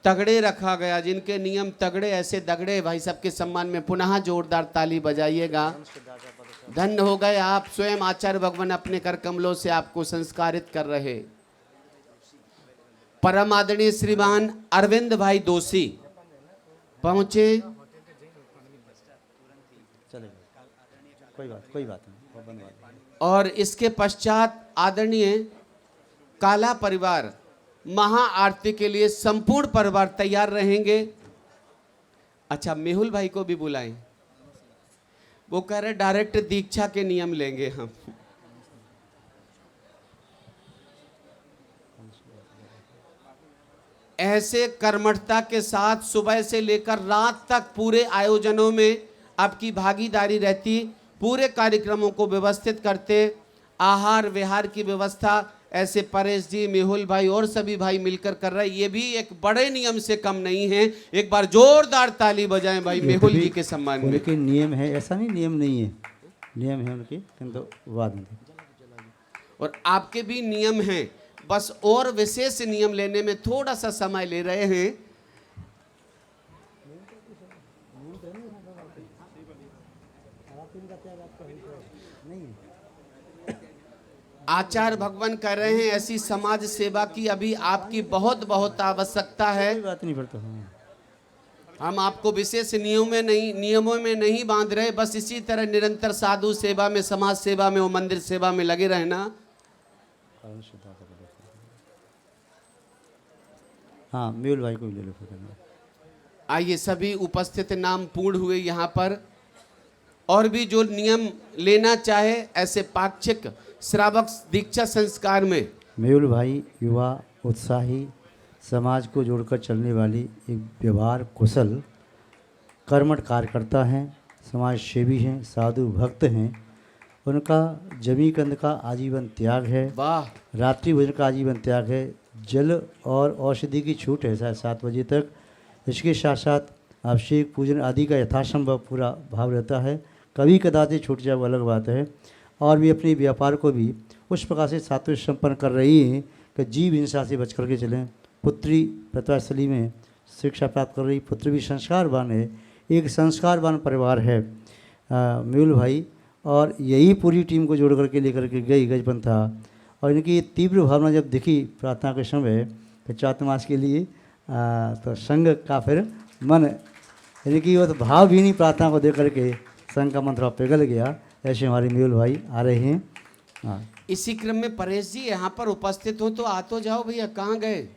तगड़े रखा गया, जिनके नियम तगड़े ऐसे दगड़े। भाई साहब के सम्मान में पुनः जोरदार ताली बजाइएगा। धन्य हो गए आप, स्वयं आचार्य भगवान अपने कर कमलों से आपको संस्कारित कर रहे। परम आदरणीय श्रीमान अरविंद भाई दोषी पहुंचे। कोई बात नहीं। और इसके पश्चात आदरणीय काला परिवार महा आरती के लिए संपूर्ण परिवार तैयार रहेंगे। अच्छा, मेहुल भाई को भी बुलाएं। वो कह रहे डायरेक्ट दीक्षा के नियम लेंगे हम। ऐसे कर्मठता के साथ सुबह से लेकर रात तक पूरे आयोजनों में आपकी भागीदारी रहती। पूरे कार्यक्रमों को व्यवस्थित करते, आहार विहार की व्यवस्था ऐसे परेश जी, मेहुल भाई और सभी भाई मिलकर कर रहे हैं। ये भी एक बड़े नियम से कम नहीं है। एक बार जोरदार ताली बजाएं भाई मेहुल जी के सम्मान में। उनके नियम है, ऐसा नहीं नियम नहीं है, नियम है उनके, किंतु बाद में। और आपके भी नियम हैं, बस और विशेष नियम लेने में थोड़ा सा समय ले रहे हैं। आचार्य भगवान कह रहे हैं ऐसी समाज सेवा की अभी आपकी बहुत बहुत आवश्यकता है। बात नहीं पड़ता। हम आपको विशेष नियमों में नहीं बांध रहे, बस इसी तरह निरंतर साधु सेवा में, समाज सेवा में और मंदिर सेवा में लगे रहना। हाँ, मेहुल भाई को भी ले लो। आइए, सभी उपस्थित नाम पूर्ण हुए यहाँ पर। और भी जो नियम लेना चाहे ऐसे पाक्षिक श्रावक दीक्षा संस्कार में। मेहुल भाई युवा, उत्साही, समाज को जोड़कर चलने वाली एक व्यवहार कुशल कर्मठ कार्यकर्ता हैं, समाज सेवी हैं, साधु भक्त हैं। उनका जमी कंद का आजीवन त्याग है, वाह। रात्रि भोजन का आजीवन त्याग है, जल और औषधि की छूट है 7:30 बजे तक। इसके साथ साथ अभिषेक पूजन आदि का यथासंभव पूरा भाव रहता है। कभी कदाचित छूट जाए वो अलग बात है। और भी अपने व्यापार को भी उस प्रकार से सात्विक संपन्न कर रही हैं कि जीव हिंसा से बच करके चलें। पुत्री प्रतिस्थली में शिक्षा प्राप्त कर रही, पुत्र भी संस्कारवान है। एक संस्कारवान परिवार है मेहुल भाई, और यही पूरी टीम को जोड़ करके लेकर के गई गजपंथा। और इनकी तीव्र भावना जब दिखी प्रार्थना के समय कि चातुर्मास के लिए, तो संघ का फिर मन, यानी कि वो तो भाव भी नहीं प्रार्थना को देख करके संघ का मंत्र पिघल गया। ऐसे हमारे मेहुल भाई आ रहे हैं। हाँ, इसी क्रम में परेश जी यहाँ पर उपस्थित हो तो आ तो जाओ भैया, कहाँ गए?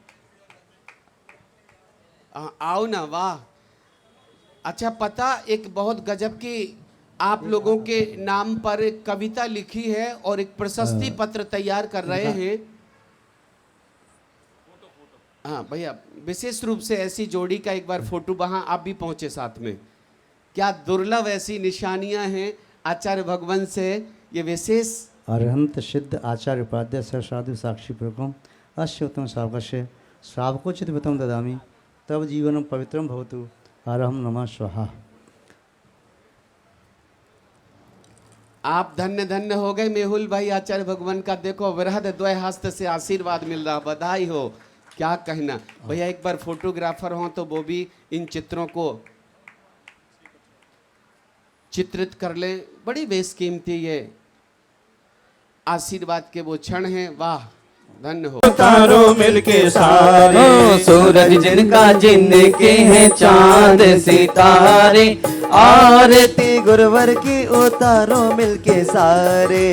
आओ ना, वाह। अच्छा, पता एक बहुत गजब की आप लोगों के नाम पर एक कविता लिखी है और एक प्रशस्ति पत्र तैयार कर रहे हैं। हाँ भैया, विशेष रूप से ऐसी जोड़ी का एक बार फोटो, वहाँ आप भी पहुँचे साथ में। क्या दुर्लभ ऐसी निशानियां हैं आचार्य भगवान से। ये विशेष अरहंत सिद्ध आचार्य उपाध्याय साधु साक्षी प्रकम अस्य उत्तम श्रावकस्य श्रावकोचित वितम ददामि तब जीवनम पवित्रम भवतु अरहम नमः स्वाहा। आप धन्य धन्य हो गए मेहुल भाई। आचार्य भगवान का देखो वृहद द्वय हस्त से आशीर्वाद मिल रहा, बधाई हो। क्या कहना भैया, एक बार फोटोग्राफर हो तो वो भी इन चित्रों को चित्रित कर ले। बड़ी बेशकीमती ये आशीर्वाद के वो क्षण हैं। वाह, धन्य हो। उतारो मिलके सारे, सूरज जिनका जिनके हैं चांद सितारे, आरती गुरुवर की उतारो मिलके सारे।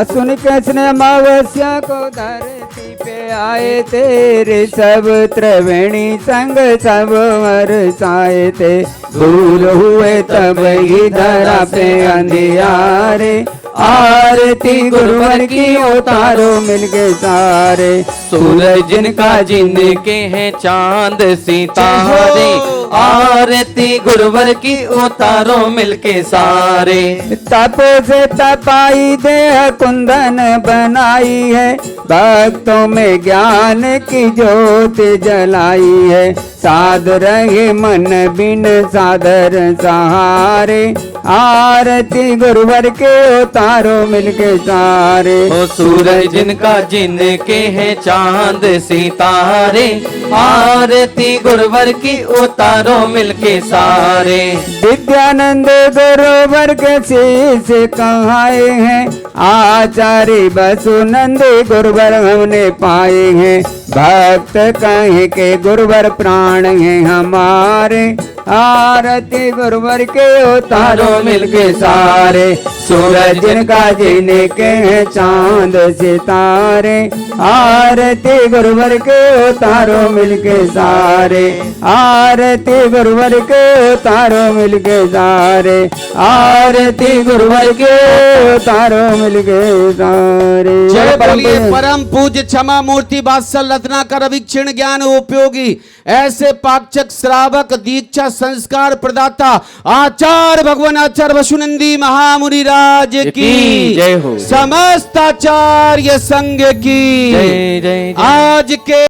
सुन कृष्ण अमावस्या को धरती पे आए तेरे, सब त्रिवेणी संग सब बरसाए थे। दूर हुए तब ही धरा पे अंधियारे, आरती गुरुवर की उतारो मिलके सारे। सूरज जिनका जिनके हैं चांद सितारे, आरती गुरुवर की उतारो मिलके सारे। तप से तपाई देह कुंदन बनाई है, भक्तों में ज्ञान की ज्योत जलाई है। साध रहे मन बिन साधर सहारे, आरती गुरुवर के उतारो मिलके सारे। ओ सूरज जिनका जिनके हैं चांद सितारे, आरती गुरुवर की उतारो मिलके सारे। विद्यानंद गुरुवर के शीश कहाए हैं, आचार्य वसुनंद गुरुवर हमने पाए हैं। भक्त कहे के गुरुवर प्राण हैं हमारे, आरती गुरुवर के उतारो मिलके सारे। सूरज जिनका जिनके हैं चांद सितारे, आरती गुरुवर के उतारो मिलके सारे। आरती गुरुवर के उतारो मिलके सारे, आरती गुरुवर के उतारो मिलके सारे। जय बोलिए परम पूज्य क्षमा मूर्ति वात्सल रत्नाकर अभिक्षण ज्ञान उपयोगी ऐसे पाक्षक श्रावक दीक्षा संस्कार प्रदाता आचार्य भगवान आचार्य वसुनंदी महामुनि राज की जय हो। समस्त आचार्य संघ की जय जय। आज के